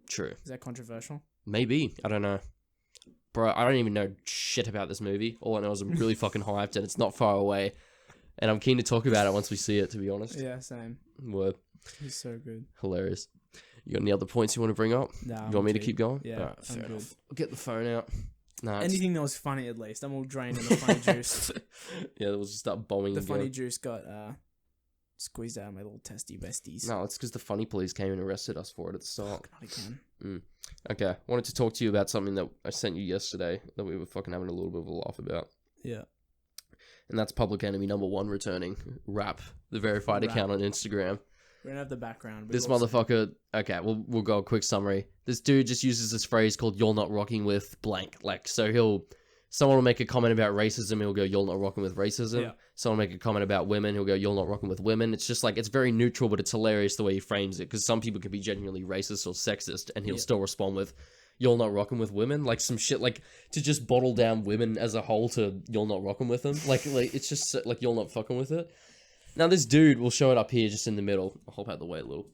True. Is that controversial? Maybe. I don't know. Bro, I don't even know shit about this movie. All I know is I'm really fucking hyped and it's not far away. And I'm keen to talk about it once we see it, to be honest. Yeah, same. Word. He's so good. Hilarious. You got any other points you want to bring up? Nah, You want me to keep going? Yeah, Alright, I'm fair good. enough. I'll get the phone out. Nah, it's- Anything that was funny at least. I'm all drained in the funny juice. Yeah, we'll just start bombing The and funny going. juice got squeezed out of my little testy besties. No, it's because the funny police came and arrested us for it at the start. Not again. Okay, wanted to talk to you about something that I sent you yesterday that we were fucking having a little bit of a laugh about. Yeah. And that's Public Enemy #1 returning. Rap, the verified Rap. account on Instagram. We don't have the background. But This we'll say- motherfucker. Okay, we'll go a quick summary. This dude just uses this phrase called "you're not rocking with blank." Like, so someone will make a comment about racism, he'll go, "You're not rocking with racism." Yeah. Someone will make a comment about women, he'll go, "You're not rocking with women." It's just like, it's very neutral, but it's hilarious the way he frames it, because some people can be genuinely racist or sexist, and he'll Yeah. still respond with, "You're not rocking with women," like some shit, like to just bottle down women as a whole to "you're not rocking with them," like it's just like you're not fucking with it. Now this dude, will show it up here just in the middle. I'll hop out the way a little.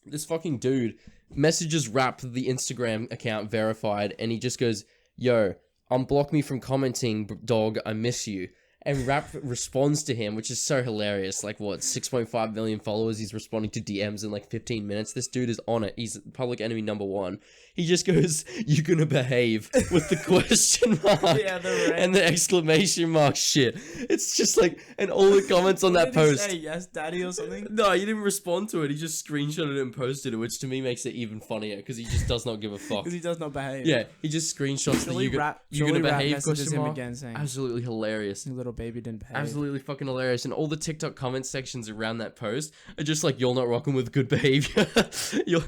This fucking dude messages Rap, the Instagram account verified, and he just goes, "Yo, unblock me from commenting, dog, I miss you." And Rap responds to him, which is so hilarious. Like, what, 6.5 million followers? He's responding to DMs in like 15 minutes. This dude is on it. He's Public Enemy #1. He just goes, "You gonna behave?" with the question mark Yeah, the red. and the exclamation mark shit. It's just like, and all the comments on What that did he post. say, yes, daddy, or something? No, he didn't respond to it. He just screenshotted it and posted it, which to me makes it even funnier because he just does not give a fuck. Because he does not behave. Yeah, he just screenshots the Surely you Rap gonna behave messages question him mark. again saying, Absolutely hilarious. "Your little baby didn't behave." Absolutely fucking hilarious. And all the TikTok comment sections around that post are just like, "You're not rocking with good behavior." you're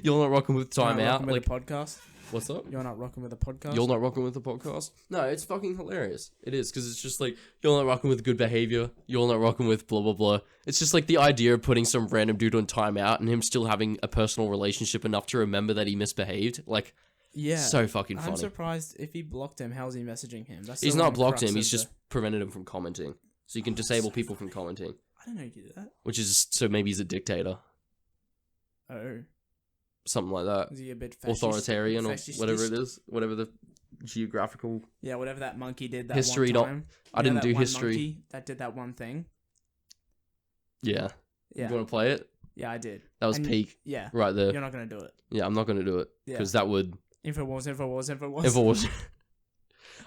not rocking with You're not timeout. rocking with Like, a podcast. what's up? You're not rocking with a podcast. You're not rocking with the podcast? No, it's fucking hilarious. It is, because it's just like, you're not rocking with good behavior. You're not rocking with blah, blah, blah. It's just like the idea of putting some random dude on timeout and him still having a personal relationship enough to remember that he misbehaved. Like, Yeah. so fucking I'm funny. surprised if he blocked him. How's he messaging him? That's He's the not one blocked crux him, of he's just prevented him from commenting. So you can disable so people from commenting. I don't know you did that. Which is, so maybe he's a dictator. Oh. something like that. Is he a bit fascist, Authoritarian or fascist-ish? whatever it is, whatever the geographical. Yeah, whatever that monkey did. That History one not- time. I You know didn't that do one history. monkey that did that one thing. Yeah. Yeah, You want to play it? yeah, I did. That was And- peak Yeah, right there. you're not gonna do it. Yeah, I'm not gonna do it Yeah. because that would. Infowars. If it was,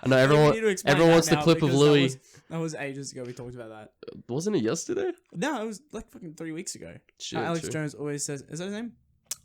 I know We everyone. need to explain everyone that wants the now clip of because Louis. That was ages ago. We talked about that. Wasn't it yesterday? No, it was like fucking 3 weeks ago. Shit, Alex true. Jones always says, "Is that his name?"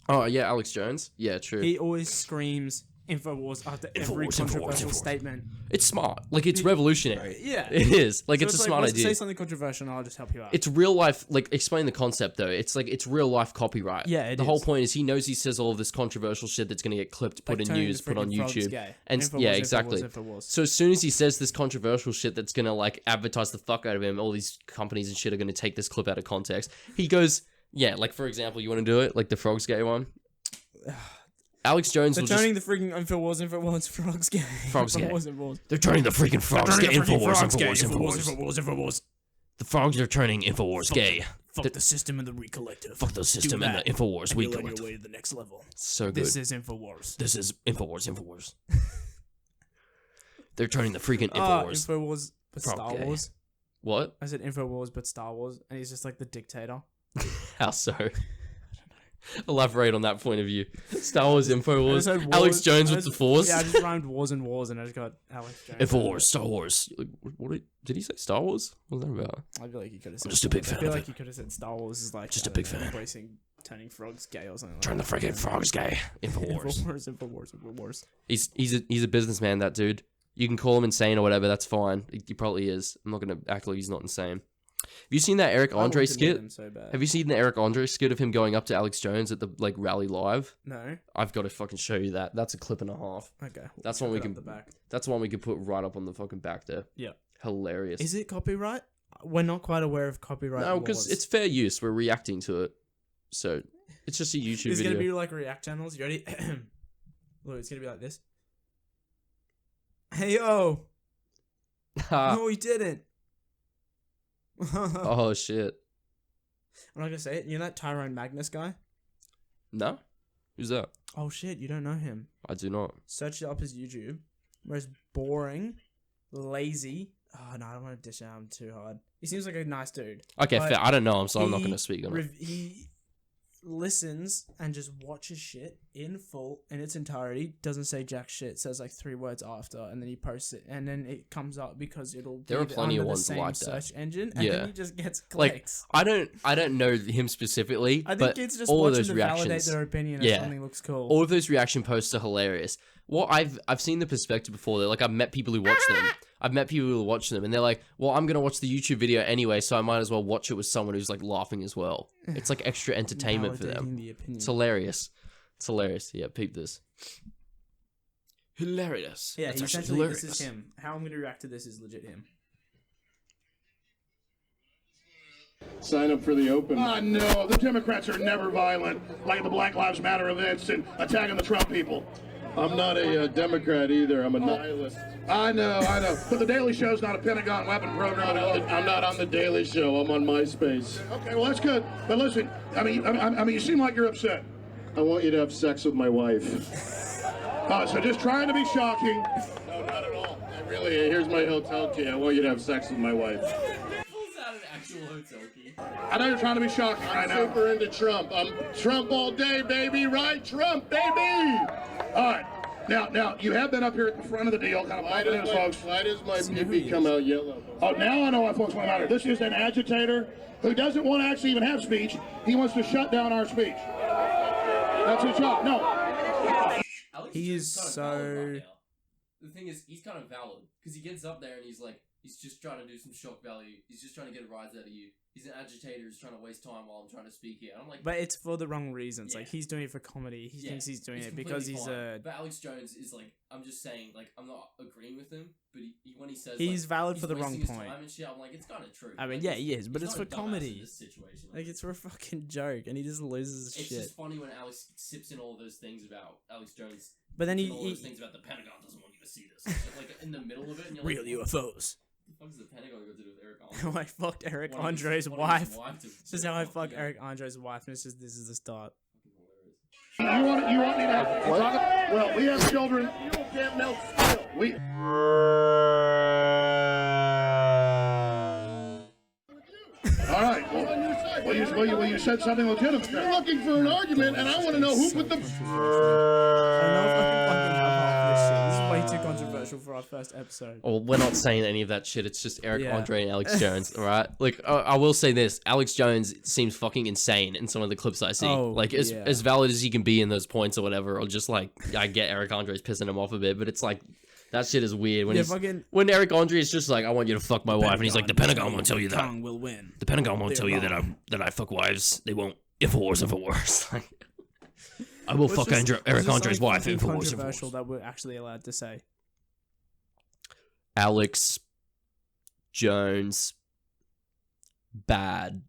Oh yeah, Alex Jones. Yeah, true. He always screams Infowars after every Infowars, controversial Infowars. statement. It's smart. Like it's revolutionary. Yeah. It is. Like So it's a smart let's idea. Say something controversial, and I'll just help you out. It's real life. Like explain the concept though. It's like it's real life copyright. Yeah, it the whole is. point is he knows he says all of this controversial shit that's gonna get clipped, put Like in turning news, the put on freaking frogs YouTube, gay. and Infowars, yeah, Infowars, exactly. Infowars. So as soon as he says this controversial shit that's gonna like advertise the fuck out of him, all these companies and shit are gonna take this clip out of context. He goes, yeah, like for example, you want to do it, like the frogs gay one. Alex Jones They're will just. turning the freaking Infowars, frogs gay. Frogs gay. Infowars. They're turning the freaking frogs gay. Infowars. Infowars. The frogs are turning Infowars gay. Fuck the system and the Recollective. Fuck the system and that, the Infowars. and We you're go. on your way to the next level. So good. This is Infowars. This is Infowars. They're turning the freaking Ah, Infowars. Infowars, but Frog Star gay. Wars. What? I said Infowars, but Star Wars, and he's just like the dictator. How so? Elaborate on that point of view. Star Wars I Infowars. just said Alex wars- Jones I with the just- Force. Yeah, I just rhymed wars and wars, and I just got Alex Jones. Infowars, Star Wars. Like, did he say Star Wars? What was that about? I feel like you could have said. just a big I fan feel of like it. you could have said Star Wars is like Just a I big don't know, fan. embracing turning frogs gay or something. Turn the like freaking frogs gay. Infowars. Infowars. He's a businessman, that dude. You can call him insane or whatever, that's fine. He probably is. I'm not gonna act like he's not insane. Have you seen that Eric Andre skit? So bad. Have you seen the Eric Andre skit of him going up to Alex Jones at the like rally live? No. I've got to fucking show you that. That's a clip and a half. Okay. That's we'll one we chuck it can. up the back. That's one we can put right up on the fucking back there. Yeah. Hilarious. Is it copyright? We're not quite aware of copyright. No, because laws. it's fair use. We're reacting to it, so it's just a YouTube It's video. gonna be like React channels. You ready? Look, it's gonna be like this. Hey yo! No, he didn't. I'm Oh shit! not gonna say it. You know that Tyrone Magnus guy? No, who's that? Oh shit! You don't know him. I do not. Search it up his YouTube. Most boring, lazy. Oh no, I don't want to dish out him too hard. He seems like a nice dude. Okay, But fair. I don't know him, so I'm not he gonna speak on it. He listens and just watches shit in full in its entirety. Doesn't say jack shit. Says like 3 words after, and then he posts it, and then it comes up because it'll. There are be plenty of under the ones same like that. search engine, and Yeah. then he just gets Like, clicks. I don't know him specifically, I think but it's just all of watching those to validate reactions, their opinion if yeah. something looks cool. all of those reaction posts are hilarious. Well, I've seen the perspective before. Like I've met people who watch them. I've met people who watch them, and they're like, "Well, I'm gonna watch the YouTube video anyway, so I might as well watch it with someone who's like laughing as well." It's like extra entertainment for them. Validating the opinion. It's hilarious. It's hilarious. Yeah, peep this. Hilarious. Yeah, That's actually essentially hilarious. this is him. How I'm going to react to this is legit him. Sign up for the open. No, the Democrats are never violent, like the Black Lives Matter events and attacking the Trump people. I'm not a Democrat either. I'm a nihilist. I know. But the Daily Show's not a Pentagon weapon program. I'm not on the Daily Show. I'm on MySpace. Okay, well that's good. But listen, I mean, you seem like you're upset. I want you to have sex with my wife. So just trying to be shocking. No, not at all. I really. Here's my hotel key. I want you to have sex with my wife. Pulls out an actual hotel key. I know you're trying to be shocking right now. Super into Trump. I'm Trump all day, baby. Right, Trump, baby. All right. Now you have been up here at the front of the deal, kind of bumping into folks. Why does my pee come out yellow? Oh, now I know why folks want to matter. This is an agitator who doesn't want to actually even have speech. He wants to shut down our speech. That's his job. No. Alex He Jones is kind of so- valid right now. The thing is, he's kind of valid because he gets up there and he's like, he's just trying to do some shock value. He's just trying to get a rise out of you. He's an agitator who's trying to waste time while I'm trying to speak here. I'm like, But it's for the wrong reasons. Yeah. Like, he's doing it for comedy. He yeah, thinks he's doing it's it because completely he's fine. a... But Alex Jones is like, I'm just saying, like, I'm not agreeing with him, but when he says He's like, valid he's for the wrong wasting his point. time and shit, I'm like, it's kind of true. I mean, Like, yeah, he's- he is, but he's it's not for a dumbass comedy. in this situation. Like, it's for a fucking joke, and he just loses his It's shit. just funny when Alex sips in all those things about Alex Jones. But then and all those he things about the Pentagon doesn't want you to see this. Like in the middle of it, and you're real like, UFOs. what the fuck does the Pentagon got to do with Eric How Andre? I fucked Eric Wanting his- Andre's wanting his wife. to This is get how I fucked, fucked yeah. Eric Andre's wife, and it's just this is the start. Fucking hilarious. You want me to? What? Well, we have children. You can't melt steel. We. All right. Well, you said something legitimate. You're looking for an argument, and I want to know who put the. I don't know if I can fucking have half this shit. This is way too controversial for our first episode. Well, we're not saying any of that shit. It's just Eric Yeah. Andre and Alex Jones, all right? Like, I will say this. Alex Jones seems fucking insane in some of the clips I see. Oh, like, as yeah. as valid as he can be in those points or whatever, or just, like, I get Eric Andre's pissing him off a bit, but it's like, that shit is weird. When Yeah, he's, fucking- when Eric Andre is just like, I want you to fuck my wife, and he's like, the Pentagon won't tell you that. Kong will win. The Pentagon won't They're tell you wrong. that I fuck wives. They won't. Infowars. Like, I will It's fuck just- Eric it's just, Andre's like, wife. fucking Infowars. controversial that we're actually allowed to say. Alex Jones, bad.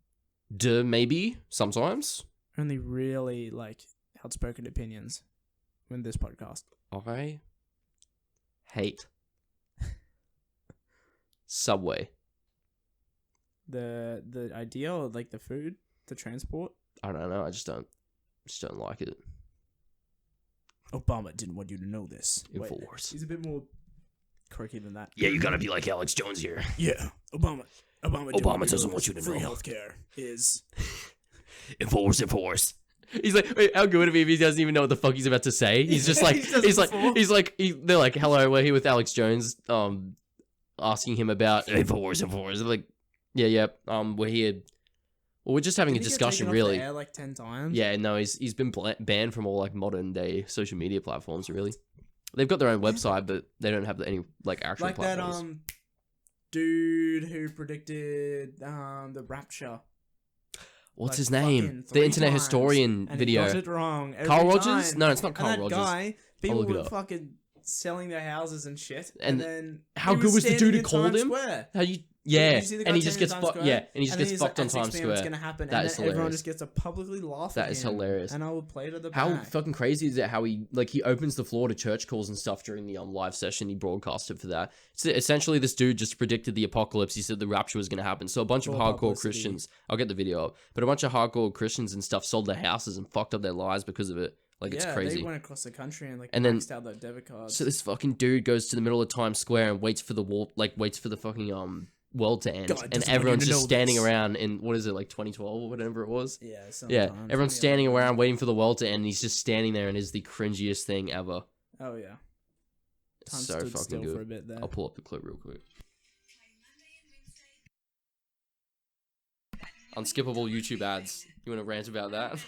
Maybe sometimes. Only really like outspoken opinions in this podcast. I hate Subway. The idea or like the food, the transport. I don't know. I just don't like it. Obama didn't want you to know this. Wait, Infowars. he's a bit more quirky than that. Yeah, you gotta be like Alex Jones here. Yeah, Obama Obama doesn't want you to free know. healthcare is. Infowars. He's like, wait, how good would it be if he doesn't even know what the fuck he's about to say? He's just like, He says it before. they're like, hello, we're here with Alex Jones, asking him about Infowars. I'm like, yeah, we're here. Well, we're just having a Did he get discussion, taken off really. the air like 10 times. Yeah, no, he's been banned from all like modern day social media platforms. Really, they've got their own website, but they don't have any like actual like that platforms. dude who predicted the rapture. What's like, his name? fucking The 3 Internet times, Historian and video. He got it wrong. Every Carl Rogers? time. No, it's not And Carl that Rogers. guy, people look it were up. fucking selling their houses and shit. And then how he good was the standing dude who in called Times him? Square. How you? Did Yeah, you see the guy and he standing just in gets Times fucked. Square? Yeah, and he just then gets he's fucked like, on at 6 Times p.m. Square. It's gonna happen. That And is then everyone hilarious. just gets to publicly laugh. That at is him, hilarious. And I will play to the How back. fucking crazy is it? How he opens the floor to church calls and stuff during the live session. He broadcasted for that. So essentially, this dude just predicted the apocalypse. He said the rapture was going to happen. So a bunch of For hardcore publicity. Christians. I'll get the video up. But a bunch of hardcore Christians and stuff sold their houses and fucked up their lives because of it. Like it's crazy. They went across the country and like And then- maxed out their debit cards. So this fucking dude goes to the middle of Times Square and waits for the fucking world to end, God and doesn't want everyone's you to just know standing this. around in what is it, like 2012 or whatever it was. yeah, Yeah, sometime, everyone's 2011. standing around waiting for the world to end, and he's just standing there and is the cringiest thing ever. Oh yeah. It's Time so stood fucking still for a good. bit there. I'll pull up the clip real quick. Unskippable YouTube ads. You want to rant about that?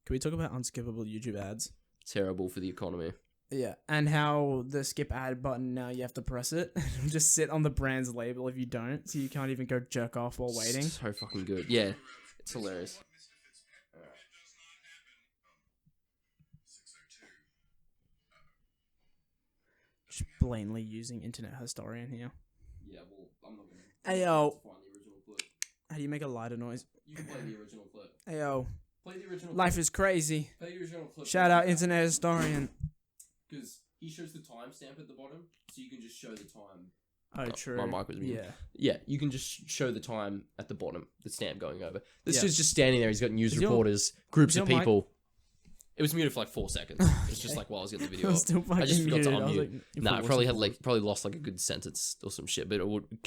Can we talk about unskippable YouTube ads? Terrible for the economy. Yeah, and how the skip ad button now you have to press it. It'll just sit on the brand's label if you don't, so you can't even go jerk off while waiting. So fucking good. Yeah, it's hilarious. Just blatantly using Internet Historian here. Yeah, well, I'm not gonna. Ayo. Find the original clip. How do you make a lighter noise? You can play the original clip. Ayo, Play the original. life is crazy. Play the original clip. Shout out Internet Historian. Because he shows the timestamp at the bottom, so you can just show the time. Oh, Oh, true. my mic was muted. Yeah. Yeah, you can just show the time at the bottom, the stamp going over. This Yeah. dude's just standing there. He's got news Is your- reporters, groups is of your mic- people. It was muted for like 4 seconds. It's just like while I was getting the It video was up. still fucking I just forgot to muted. I was unmute. like, if Nah, it I was probably had recording. like probably lost like a good sentence or some shit, but it would have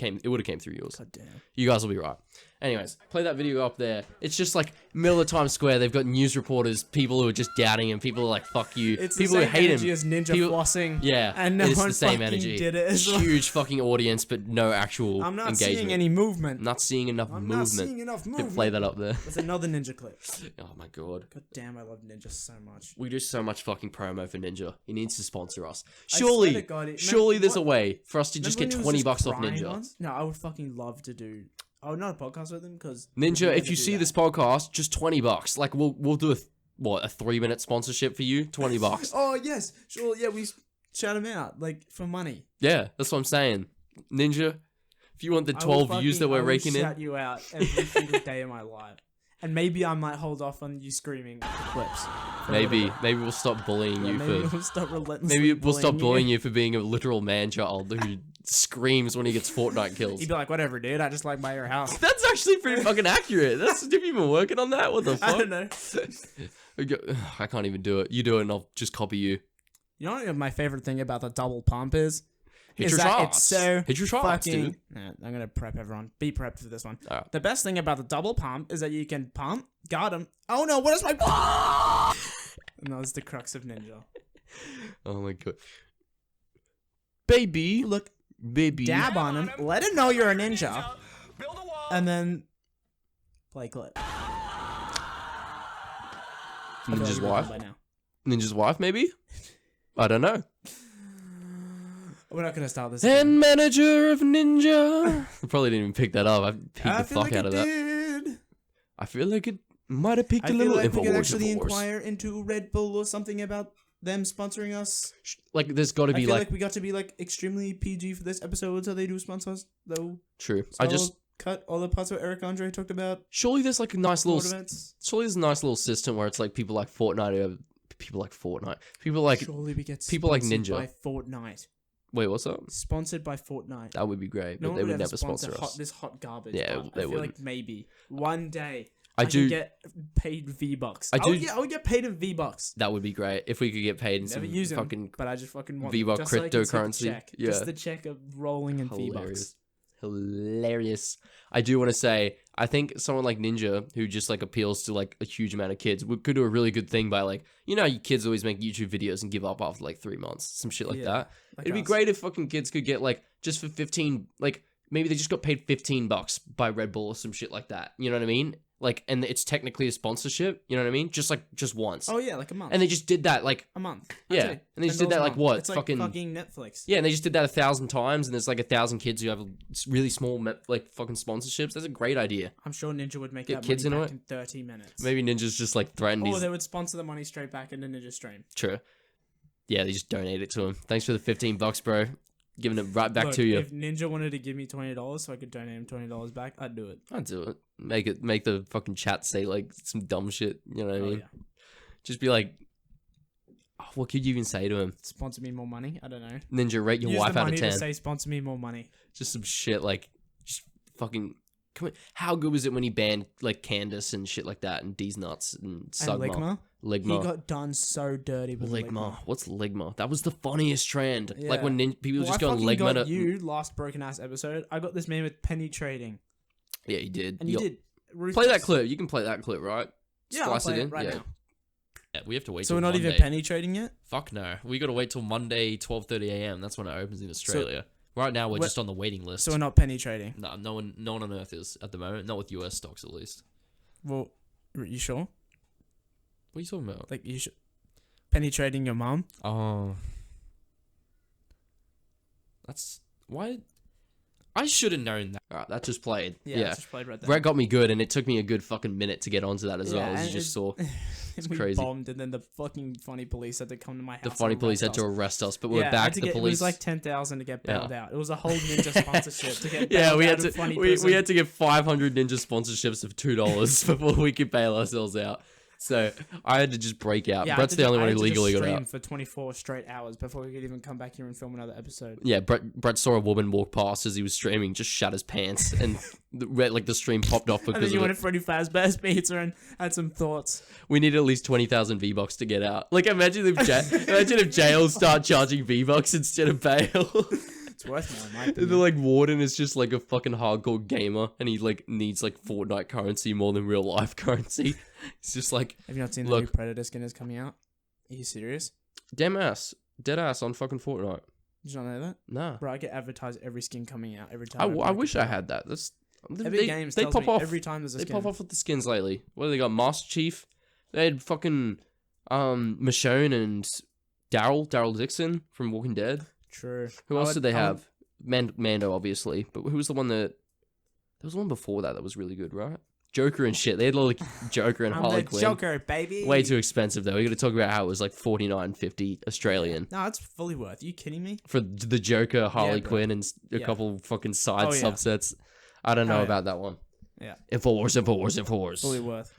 came through yours. God damn. You guys will be right. Anyways, play that video up there. It's just like middle of Times Square. They've got news reporters, people who are just doubting him, people who are like fuck you, It's people the who same hate energy him. as Ninja People- flossing. Yeah, and no it is one the same fucking energy. did it as well. Huge fucking audience, but no actual I'm not engagement. seeing any movement. I'm not seeing enough I'm movement not seeing enough to movement. play that up there. That's another Ninja clip. Oh my god. God damn, I love Ninja so much. We do so much fucking promo for Ninja. He needs to sponsor us. I Surely, swear to God, surely there's a what- way for us to just Remember get when he was 20 just bucks off crying Ninja. once? No, I would fucking love to do. I would not a podcast with him because Ninja, if you see this podcast, just 20 bucks. Like we'll do a 3-minute sponsorship for you, 20 bucks. Oh yes, sure. Yeah, we shout him out like for money. Yeah, that's what I'm saying. Ninja, if you want the I will 12 views that fucking- we're I will raking in, shout you out every single day of my life, and maybe I might hold off on you screaming clips. for a little maybe bit. we'll stop bullying Yeah, you maybe for we'll stop relentlessly. maybe we'll stop bullying you. you for being a literal man child who screams when he gets Fortnite kills. He'd be like, whatever, dude. I just like by your house. That's actually pretty fucking accurate. Have you been working on that? What the fuck? I don't know. I can't even do it. You do it and I'll just copy you. You know what my favorite thing about the double pump is? Hit Is your that shots. it's so Hit your shots, fucking... dude. Nah, I'm going to prep everyone. Be prepped for this one. Alright. The best thing about the double pump is that you can pump, guard him. Oh no, what is my... And that was the crux of Ninja. Oh my god. Baby. Look, Baby. dab on him, let him know you're a ninja, and then play clip. I feel like Ninja's you've been wife? done by now. Ninja's wife, maybe? I don't know. We're not gonna start this. And again. manager of Ninja. I probably didn't even pick that up. I peeked I the feel fuck like out of it that. did. I feel like it might have peaked I a feel little. like we could Infowars, actually Infowars. inquire into Red Bull or something about them sponsoring us. Like, there's got to I be feel like, like we got to be like extremely PG for this episode, so they do sponsor us though. true. So I just I'll cut all the parts where Eric Andre talked about surely there's like a nice little. sport events. Surely there's a nice little system where it's like people like Fortnite. People like Fortnite. People like. Surely we get people like sponsored Ninja. by Fortnite. Wait, what's up? Sponsored by Fortnite. That would be great, No but one they would would ever never sponsor us. this hot garbage. Yeah, but they I feel wouldn't. like maybe one day I can do. get paid V-Bucks. I do- I would get paid in V-Bucks. That would be great if we could get paid in Never some use them, fucking but I just fucking want V-Buck just so I can see the cryptocurrency. check. Yeah. Just the check of rolling in V-Bucks. hilarious. I do want to say, I think someone like Ninja, who just like appeals to like a huge amount of kids, could do a really good thing by like, you know, you kids always make YouTube videos and give up after like 3 months, some shit like Yeah, that. like It'd be us. great if fucking kids could get like just for 15, like maybe they just got paid $15 by Red Bull or some shit like that. You know what I mean? Like, and it's technically a sponsorship. You know what I mean? Just once. Oh yeah, like a month. And they just did that like. a month. Yeah, That's it. and they just did that, $10 a like, month. what, It's like fucking- Netflix. Yeah, and they just did that 1,000 times, and there's like 1,000 kids who have really small, like fucking sponsorships. That's a great idea. I'm sure Ninja would make Get that kids money into back in 30 minutes. Maybe Ninja's just like threatened. Or He's they would sponsor the money straight back into Ninja Stream. true. Yeah, they just donate it to him. Thanks for the $15, bro. Giving it right back Look, to you. If Ninja wanted to give me $20 so I could donate him $20 back, I'd do it. I'd do it. Make the fucking chat say like some dumb shit. You know what I Oh, mean? yeah. Just be like, oh, what could you even say to him? Sponsor me more money. I don't know. Ninja, rate your Use wife the out money of 10. to say sponsor me more money. Just some shit like, just fucking. Come on. How good was it when he banned like Candace and shit like that and D's nuts and And Sugma? Ligma. Ligma. He got done so dirty with Ligma. Ligma. What's Ligma? That was the funniest trend. Like Yeah. when people Well, just I go on fucking Ligma. got To, you last broken ass episode. I got this man with penny trading, yeah, you did. and you You'll- did. Play that Ruthless. clip. You can play that clip, right? Yeah, I'll Splice play it it in. right yeah. now. Yeah, we have to wait. So we're till not even Monday. penny trading yet. Fuck no. We got to wait till Monday, 12:30 a.m. That's when it opens in Australia. Right now, we're Wh- just on the waiting list. So we're not penny trading. No one on Earth is at the moment. Not with US stocks, at least. Well, you sure? What are you talking about? Like you should penny trading your mom? Oh, that's why. I should have known that. All right, that just played. Yeah, Just played right there. Brett got me good, and it took me a good fucking minute to get onto that as well. As and you just it- saw, It's crazy. Bombed, and then the fucking funny police had to come to my house. the funny and police had arrest to us. arrest us, but we're Yeah, I had back. to The get- police. It was like 10,000 to get Yeah. bailed out. It was a whole ninja sponsorship to get. Yeah, bailed we out had of to funny we prison. had to get 500 ninja sponsorships of $2 before we could bail ourselves out. So I had to just break out. Yeah, I Brett's had the to only ju- I one had who to just legally got stream out. for 24 straight hours before we could even come back here and film another episode. Yeah, Brett saw a woman walk past as he was streaming, just shut his pants, and the stream popped off And because then you of wanted it. Freddy Fazbear's Pizza and had some thoughts. We needed at least 20,000 V-Bucks to get out. Like, imagine if jails start charging V-Bucks instead of bail. It's worth more, in my And opinion. the like warden is just like a fucking hardcore gamer, and he like needs like Fortnite currency more than real life currency. It's just like Have you not seen the Look. new Predator skin is coming out? Are you serious? dead ass on fucking Fortnite. Did you not know that? Nah, Bro, I get advertised every skin coming out every time. I break wish a I code. had that. That's Epic Games they tells pop me off every time there's a They skin. pop off with the skins lately. What do they got? Master Chief. They had fucking Michonne and Daryl Dixon from Walking Dead. True. Who I else would- did they I would- have? Mando, obviously. But who was the one that? There was one before that was really good, right? Joker and shit. They had like Joker and I'm Harley the Quinn. Joker, baby. Way too expensive though. We got to talk about how it was like $49.50 Australian No, it's fully worth. You kidding me? for the Joker, Harley bro. Quinn, and a Yeah. couple fucking side Oh, yeah. subsets. I don't know Oh, yeah. about that one. Yeah. Infowars. Fully worth.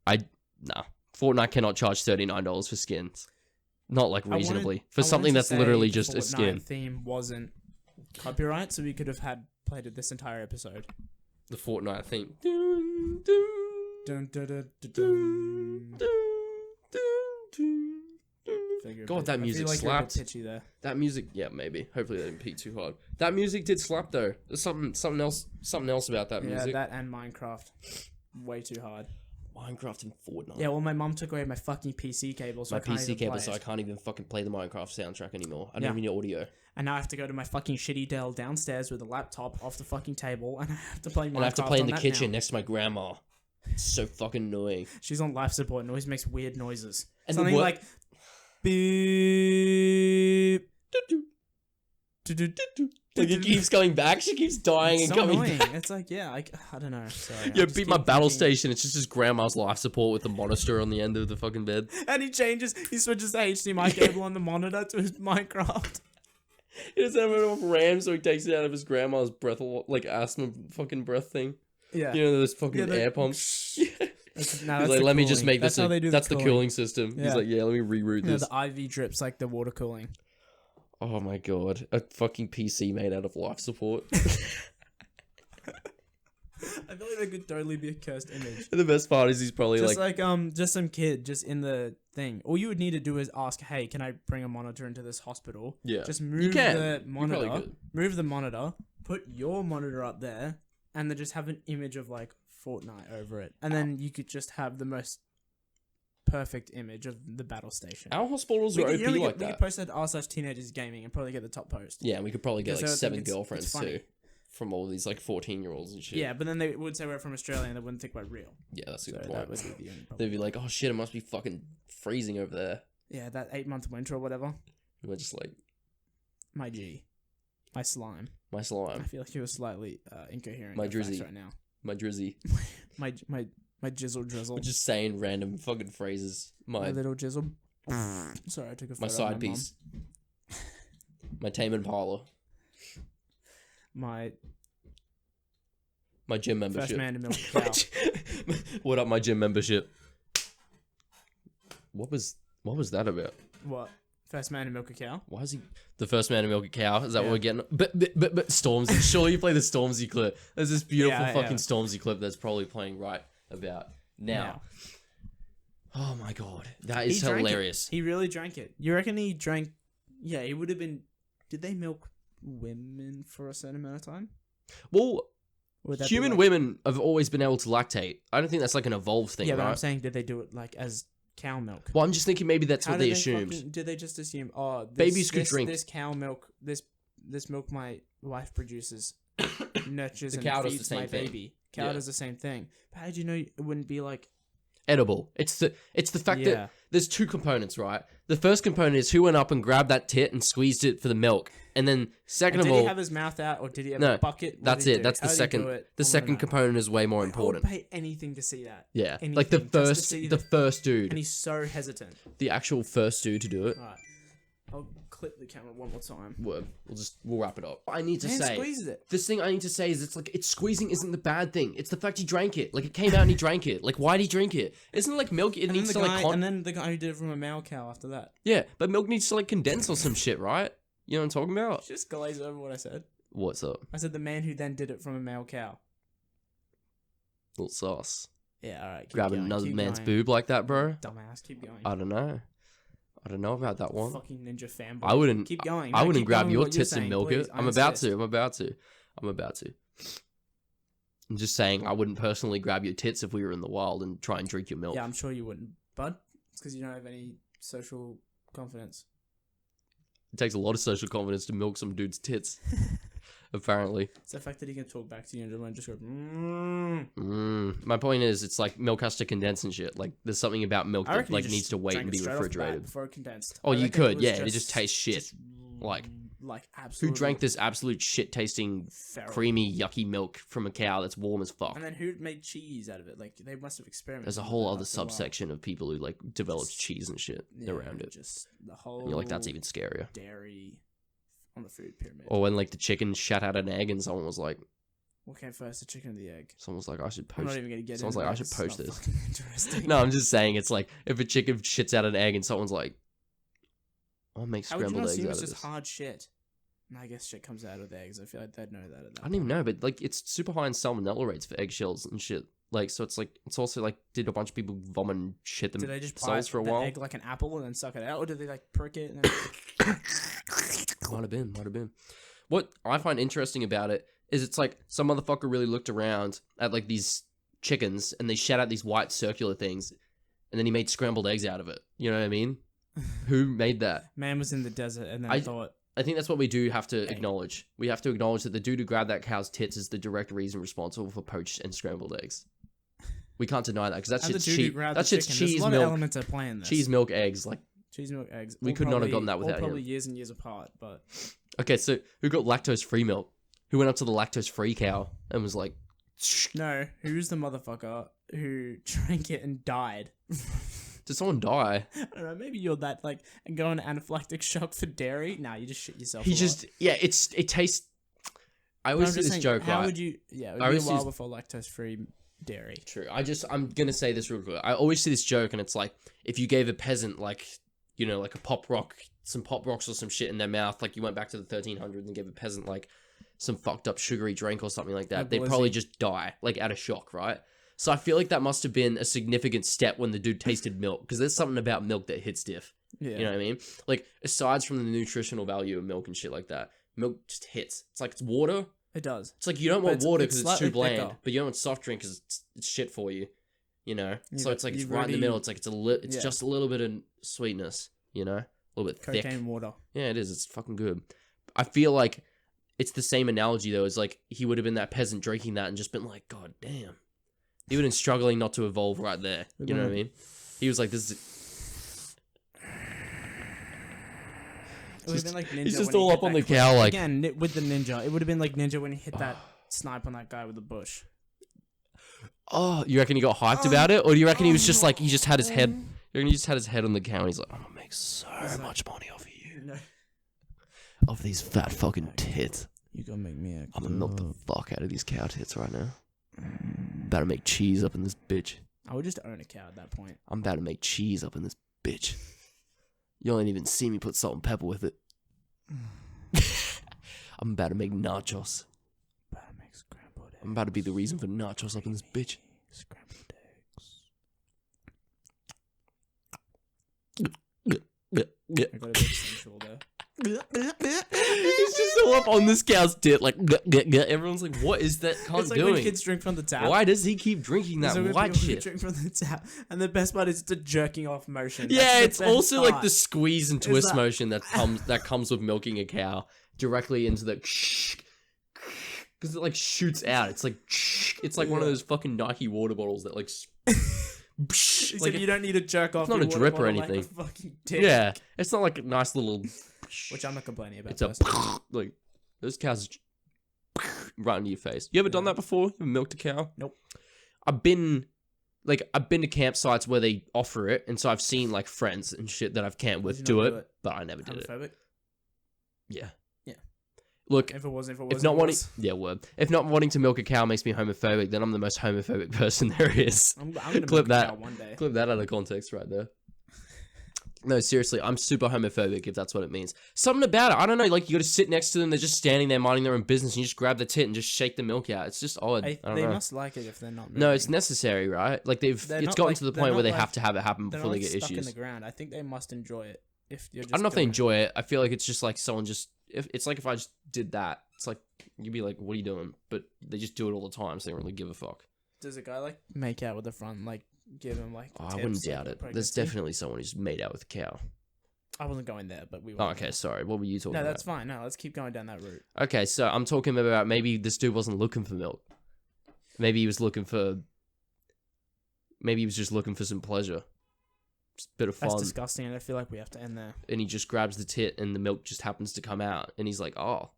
Nah. Fortnite cannot charge $39 for skins. Not like I wanted- reasonably. I For wanted something to that's say literally the just a Fortnite skin. theme wasn't copyright, so we could have played it this entire episode. The Fortnite thing. Dun, dun, dun, dun, dun. God, that music I feel like you're a bit slaps. pitchy there. That music, yeah, maybe. Hopefully, they didn't peak too hard. That music did slap though. There's something else about that Yeah, music. that and Minecraft. Way too hard. Minecraft and Fortnite. Yeah, well, my mum took away my fucking PC cable, so My I can't PC even cable, play so I it. can't even fucking play the Minecraft soundtrack anymore. I don't Yeah. even need audio. And now I have to go to my fucking shitty Dell downstairs with a laptop off the fucking table, and I have to play Minecraft. And I have to play in on the that kitchen now. next to my grandma. It's so fucking annoying. She's on life support and always makes weird noises. And Something what- like beep. Like it keeps coming back. She keeps dying It's and so coming annoying. back. It's like, yeah, I don't know. Sorry, Yeah, I just beat my keep battle thinking- station. It's just his grandma's life support with the monitor on the end of the fucking bed. And he switches the HDMI cable on the monitor to his Minecraft. He doesn't have enough RAM, so he takes it out of his grandma's breath, like asthma fucking breath thing. Yeah. You know those fucking the- air pumps. He's He's like, let me just make this. That's the cooling. cooling system. He's Yeah. like, yeah, let me reroute No, this. the IV drips like the water cooling. Oh my god, a fucking PC made out of life support. I feel like that could totally be a cursed image. And the best part is he's probably Just like, just some kid just in the thing. All you would need to do is ask, hey, can I bring a monitor into this hospital? yeah, Just you move can. the You probably monitor. could. Move the monitor. Put your monitor up there, and then just have an image of like Fortnite over it, and then you could just have the most perfect image of the battle station. Our hospitals We are could, OP you know, we like could, we that. could post that r/teenagers gaming and probably get the top post. Yeah, and we could probably get Because like I think 7 it's girlfriends funny. too, from all these like 14-year-olds and shit. Yeah, but then they would say we're from Australia and they wouldn't think we're real. Yeah, that's a So good that point. would be the only problem. They'd be like, oh shit, it must be fucking freezing over there. Yeah, that 8-month winter or whatever. And we're just like, My G. My slime. my I slime, feel like you were slightly incoherent My in your facts drizzy. right now. my drizzy. My jizzle drizzle. We're just saying random fucking phrases. My My little jizzle. Sorry, I took a photo my of side mum. piece. My Tame Impala. My My gym membership. first man to milk a cow. What up, my gym membership? What was that about? What? First man to milk a cow? Why is he the first man to milk a cow? Is that Yeah. what we're getting? But Stormzy. Surely you play the Stormzy clip. There's this beautiful Yeah, fucking yeah. Stormzy clip that's probably playing right about now. Oh my god, that is He drank it. hilarious. He really drank it. You reckon he drank? Yeah, he would have been. Did they milk women for a certain amount of time? Well, Would that be human like- women have always been able to lactate. I don't think that's like an evolved thing, Yeah, but I'm right? saying, did they do it like as cow milk? Well, I'm just thinking maybe that's How what did they assumed. Did they just assume? Oh, this, Babies could this, drink. this cow milk. This milk my wife produces nurtures The and cow does the feeds same my thing. baby. Cow Yeah. does the same thing. But how did you know it wouldn't be like? Edible. It's the fact Yeah. that there's two components, right? The first component is who went up and grabbed that tit and squeezed it for the milk, and then second And of did all, he have his mouth out or did he have No, a bucket? What that's did he it. do? That's the How did he second. do it? The I wanna second know. component is way more I would important. pay anything to see that. Yeah, like anything the just to first, see the first dude, And he's so hesitant. the actual first dude to do it. Alright. I'll clip the camera one more time. We'll wrap it up. I need to Man say squeezed it. this thing. I need to say is it's squeezing isn't the bad thing. It's the fact he drank it. Like it came out and he drank it. Like why did he drink it? Isn't it like milk? It And then, needs the to guy, like and then the guy who did it from a male cow after that. yeah, but milk needs to like condense or some shit, right? You know what I'm talking about? Just glaze over what I said. What's up? I said the man who then did it from a male cow. Little sauce. Yeah, alright. Grabbing another man's boob like that, bro. Dumbass, keep going. I don't know. I don't know about that one. Fucking ninja fanboy. I wouldn't. Keep going. I No, wouldn't keep grab going your with what you're tits and saying, milk please. it. I I'm about insist. to. I'm about to. I'm about to. I'm just saying I wouldn't personally grab your tits if we were in the wild and try and drink your milk. Yeah, I'm sure you wouldn't. Bud? It's because you don't have any social confidence. It takes a lot of social confidence to milk some dude's tits. Apparently. It's the fact that he can talk back to you and just go, My point is, it's like milk has to condense and shit. Like, there's something about milk I that reckon like you needs just to wait drank and it be straight off the bat refrigerated. before it condensed. Oh, I you reckon could, was yeah. It just tastes shit. just Like, absolutely. who drank this absolute shit tasting, feral. creamy, yucky milk from a cow that's warm as fuck? And then who made cheese out of it? Like they must have experimented. There's a with whole that other after a while. subsection of people who like developed cheese and shit Yeah, around it. Just the whole. And you're like, that's even scarier. dairy on the food pyramid. Or when like the chicken shat out an egg and someone was like, What came first, the chicken or the egg? someone's like, I should I'm not post. even gonna get Someone's into like, I that, should it's post not this. fucking Interesting. No, I'm just saying it's like if a chicken shits out an egg and someone's like, I'll make How would you scrambled not eggs assume out it's of just this. hard shit? I guess shit comes out of the eggs. I feel like they'd know that. At that I don't even know, but like it's super high in salmonella rates for eggshells and shit. Like, so it's also like, did a bunch of people vomit and shit Do they just themselves bite for a the while? egg like an apple and then suck it out, or do they like prick it? And then... Might have been. What I find interesting about it is it's like some motherfucker really looked around at like these chickens and they shat out these white circular things, and then he made scrambled eggs out of it. You know what I mean? Who made that? Man was in the desert and then thought. I think that's what we do have to acknowledge. We have to acknowledge that the dude who grabbed that cow's tits is the direct reason responsible for poached and scrambled eggs. We can't deny that because that's And the shit's dude who cheap. grabbed That's the shit's chicken. There's cheese a lot of milk, elements at play in this. cheese milk eggs. Like, Cheese milk eggs. We all could not have probably- gotten that all without him. probably years and years apart, but okay, so who got lactose free milk? Who went up to the lactose free cow and was like, no, who's the motherfucker who drank it and died? did someone die? I don't know, maybe you're that like and go on anaphylactic shock for dairy. Nah, you just shit yourself. He a lot. just, yeah, it tastes. I But always I'm see just this saying, joke, how right? would you? Yeah, it would I be a always while use- before lactose free dairy. True. I'm gonna say this real quick. I always see this joke, and it's like if you gave a peasant like, you know, like a pop rock, some pop rocks or some shit in their mouth, like you went back to the 1300s and gave a peasant like some fucked up sugary drink or something like that, Like they'd Blizzy. probably just die, like out of shock, right? So I feel like that must have been a significant step when the dude tasted milk, because there's something about milk that hits diff. Yeah, You know what I mean? Like, aside from the nutritional value of milk and shit like that, milk just hits. It's like it's water. it does. It's like you don't But want it's- water it's because it's too slightly bland, thicker. but you don't want soft drink because it's shit for you. You know? You've So it's like it's you've right in the already- middle. It's like it's Yeah. just a little bit of sweetness, you know? A little bit thick. Cocaine water. Yeah, it is. It's fucking good. I feel like it's the same analogy though. It's like he would have been that peasant drinking that and just been like, God damn. He would have been struggling not to evolve right there. You know what I mean? He was like, this is It would have been like Ninja. he's just when he all hit up on that the cliff. cow, like- Again, with the ninja. It would have been like Ninja when he hit that snipe on that guy with the bush. oh, you reckon he got hyped about it? Or do you reckon he was just like, he just had his head, you reckon he just had his head on the cow and he's like, I'm gonna make so much money off of you. No. Off these fat fucking tits. You gonna make me a I'm gonna milk the fuck out of these cow tits right now. About to make cheese up in this bitch. I would just own a cow at that point. I'm about to make cheese up in this bitch. You ain't even see me put salt and pepper with it. I'm about to make nachos. But I make scrambled eggs. I'm about to be the reason for nachos up in this bitch. Scrambled eggs. I got a bit sensual there. He's just all up on this cow's tit, like everyone's like, "What is that cunt It's like doing? when kids drink from the tap. Why does he keep drinking that It's like when white people shit?" drink from the tap, and the best part is the jerking off motion. Yeah, That's it's the best also like part. the squeeze and twist that- motion that comes with milking a cow directly into the because it like shoots out. It's like one of those fucking Nike water bottles that like. Except like you don't need to jerk off. not your a water drip or bottle like a anything. fucking dick. yeah, it's not like a nice little. Which I'm not complaining about. It's a personally. like those cows right into your face. You ever done that before? You ever milked a cow? Nope. I've been to campsites where they offer it, and so I've seen like friends and shit that I've camped with you do not it, do it? but I never did it. Homophobic? Yeah. Yeah. Look, If it wasn't, if not wanting, yeah, word. If not wanting to milk a cow makes me homophobic, then I'm the most homophobic person there is. I'm gonna Clip milk a that. cow one day. Clip that out of context right there. No, seriously, I'm super homophobic if that's what it means. Something about it, I don't know, like you gotta sit next to them, they're just standing there minding their own business, and you just grab the tit and just shake the milk out. It's just odd. I don't They know. must like it if they're not. No, it's moving. necessary, right? Like it's They're not gotten like- to the they're point not where they like- have to have it happen They're before not they like get stuck in issues. the ground. I think they must enjoy it. If you're just I don't know if they doing it. enjoy it. I feel like it's just like someone just. If it's like if I just did that, it's like you'd be like, "What are you doing?" But they just do it all the time, so they don't really give a fuck. Does a guy like make out with the front, like give him like? Oh, I wouldn't tips, like, doubt it. There's pregnancy? definitely someone who's made out with a cow. I wasn't going there, but we. Oh, went okay, there. sorry. What were you talking No, about? that's fine. No, let's keep going down that route. Okay, so I'm talking about maybe this dude wasn't looking for milk. Maybe he was looking for. Maybe he was just looking for some pleasure, just a bit of That's fun, disgusting, and I feel like we have to end there. and he just grabs the tit, and the milk just happens to come out, and he's like, "Oh,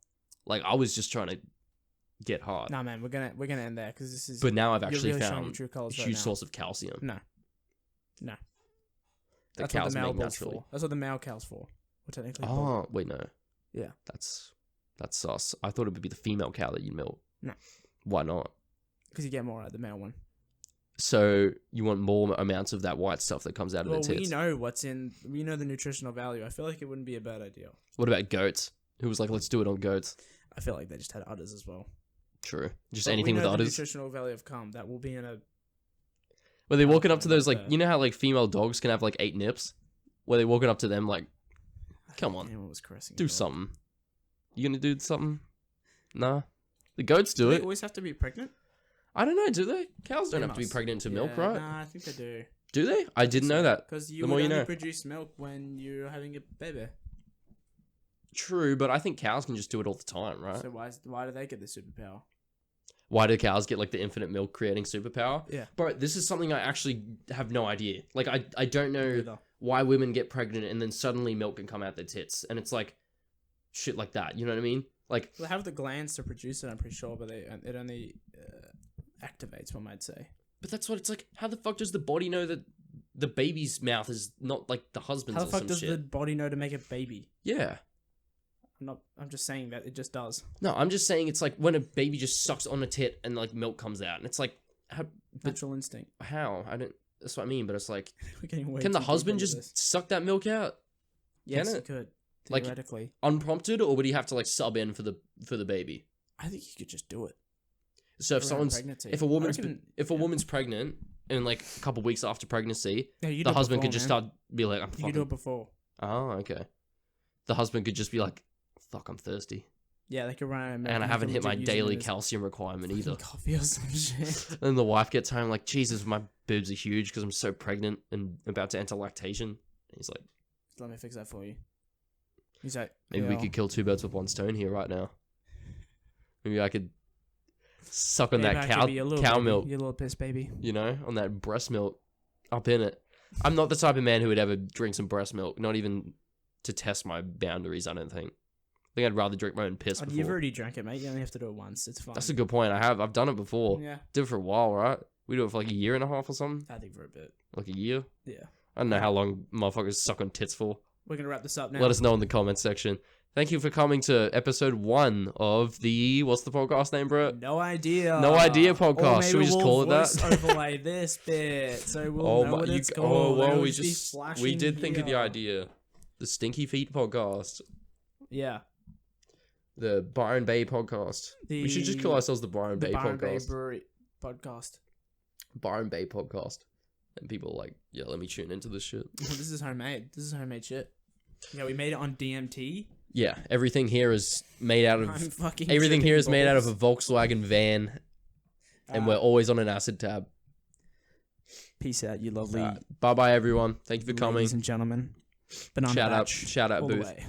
like I was just trying to get hard, Nah, man, we're gonna end there because this is. but now I've you're actually really showing found your true a colours huge right now. source of calcium No. that That's cows what the male make bull's naturally." for. That's what the male cow's for. Well, technically. bull. Oh, wait, no. Yeah. That's sus. I thought it would be the female cow that you milk. No. Why not? Because you get more out of the male one. So you want more amounts of that white stuff that comes out of Well, the we tits. know what's in. We know the nutritional value. I feel like it wouldn't be a bad idea. What about goats? who was like, let's do it on goats. I feel like they just had udders as well. True. Just But anything we with know the udders. nutritional value of cum that will be in a. Were they walking up to Okay, those, like, okay. you know how, like, female dogs can have, like, 8 nips? Were they walking up to them, like, come on, Anyone was caressing. a do dog. something. You gonna do something? Nah. The goats do Do they it. always have to be pregnant? I don't know, do they? Cows don't They have to be must. pregnant to Yeah, milk, right? Nah, I think they do. Do they? I didn't know that. Because you The would more you only know. produce milk when you're having a baby. True, but I think cows can just do it all the time, right? So why do they get the superpower? Why do cows get, like, the infinite milk creating superpower? Yeah. Bro, this is something I actually have no idea. Like, I don't know Neither. why women get pregnant and then suddenly milk can come out their tits. And it's like, shit like that. You know what I mean? Like, They have the glands to produce it, I'm pretty sure, but it only activates, one might say. but that's what it's like. How the fuck does the body know that the baby's mouth is not like the husband's How the or fuck some does shit? the body know to make a baby? Yeah. I'm just saying that it just does. No, I'm just saying it's like when a baby just sucks on a tit and like milk comes out. And it's like, how? Natural instinct. How? I don't. That's what I mean. But it's like, We're getting way can the too deep husband into just this. suck that milk out Yes, can he it? could. Like- Theoretically. unprompted, or would he have to like sub in for the baby? I think you could just do it. So if around someone's pregnancy. if a I woman's reckon- if a yeah. woman's pregnant and like a couple weeks after pregnancy, Yeah, you the do it husband before, could just man. start be like, I'm You could do fucking. it before. Oh, okay. The husband could just be like, fuck, I'm thirsty, Yeah, they could run out of milk and I haven't they hit could my legit use it daily as calcium requirement fucking either. coffee or some shit. And the wife gets home like, Jesus, my boobs are huge because I'm so pregnant and about to enter lactation. And he's like, Let me fix that for you. He's like, maybe we "Yeah, could kill two birds with one stone here right now. Maybe I could suck on maybe that I could cow be your little cow baby, milk, your little piss baby. you know, on that breast milk up in it. I'm not the type of man who would ever drink some breast milk, not even to test my boundaries, I don't think. I think I'd rather drink my own piss Oh, before. you've already drank it, mate. You only have to do it once. It's fine. That's a good point. I've done it before. Yeah, Did it for a while, right? We do it for like a year and a half or something. I think for a bit. Like a year. Yeah. I don't know how long motherfuckers suck on tits for. We're gonna wrap this up now. Let us know in the comments section. Thank you for coming to episode 1 of the what's the podcast name, bro? No idea. No idea podcast. Or Should we maybe just we'll call it that? voice overlay this bit, so we'll Oh know my! what You, it's oh called. well, It'll we be just we flashing did think of the here. idea. The Stinky Feet podcast, Yeah. the Byron Bay podcast. We should just call The- ourselves the Byron The Bay Byron Bay podcast. Brewery podcast. Byron Bay podcast. And people are like, yeah, let me tune into this shit. This is homemade. This is homemade shit. Yeah, we made it on DMT. Yeah, everything here is made out I'm of fucking. everything here is made out of a balls. Volkswagen van, and Ah, we're always on an acid tab. Peace out, you lovely Bye bye everyone. Thank you for coming. ladies and gentlemen. Banana Shout out, batch shout out all the Booth. way.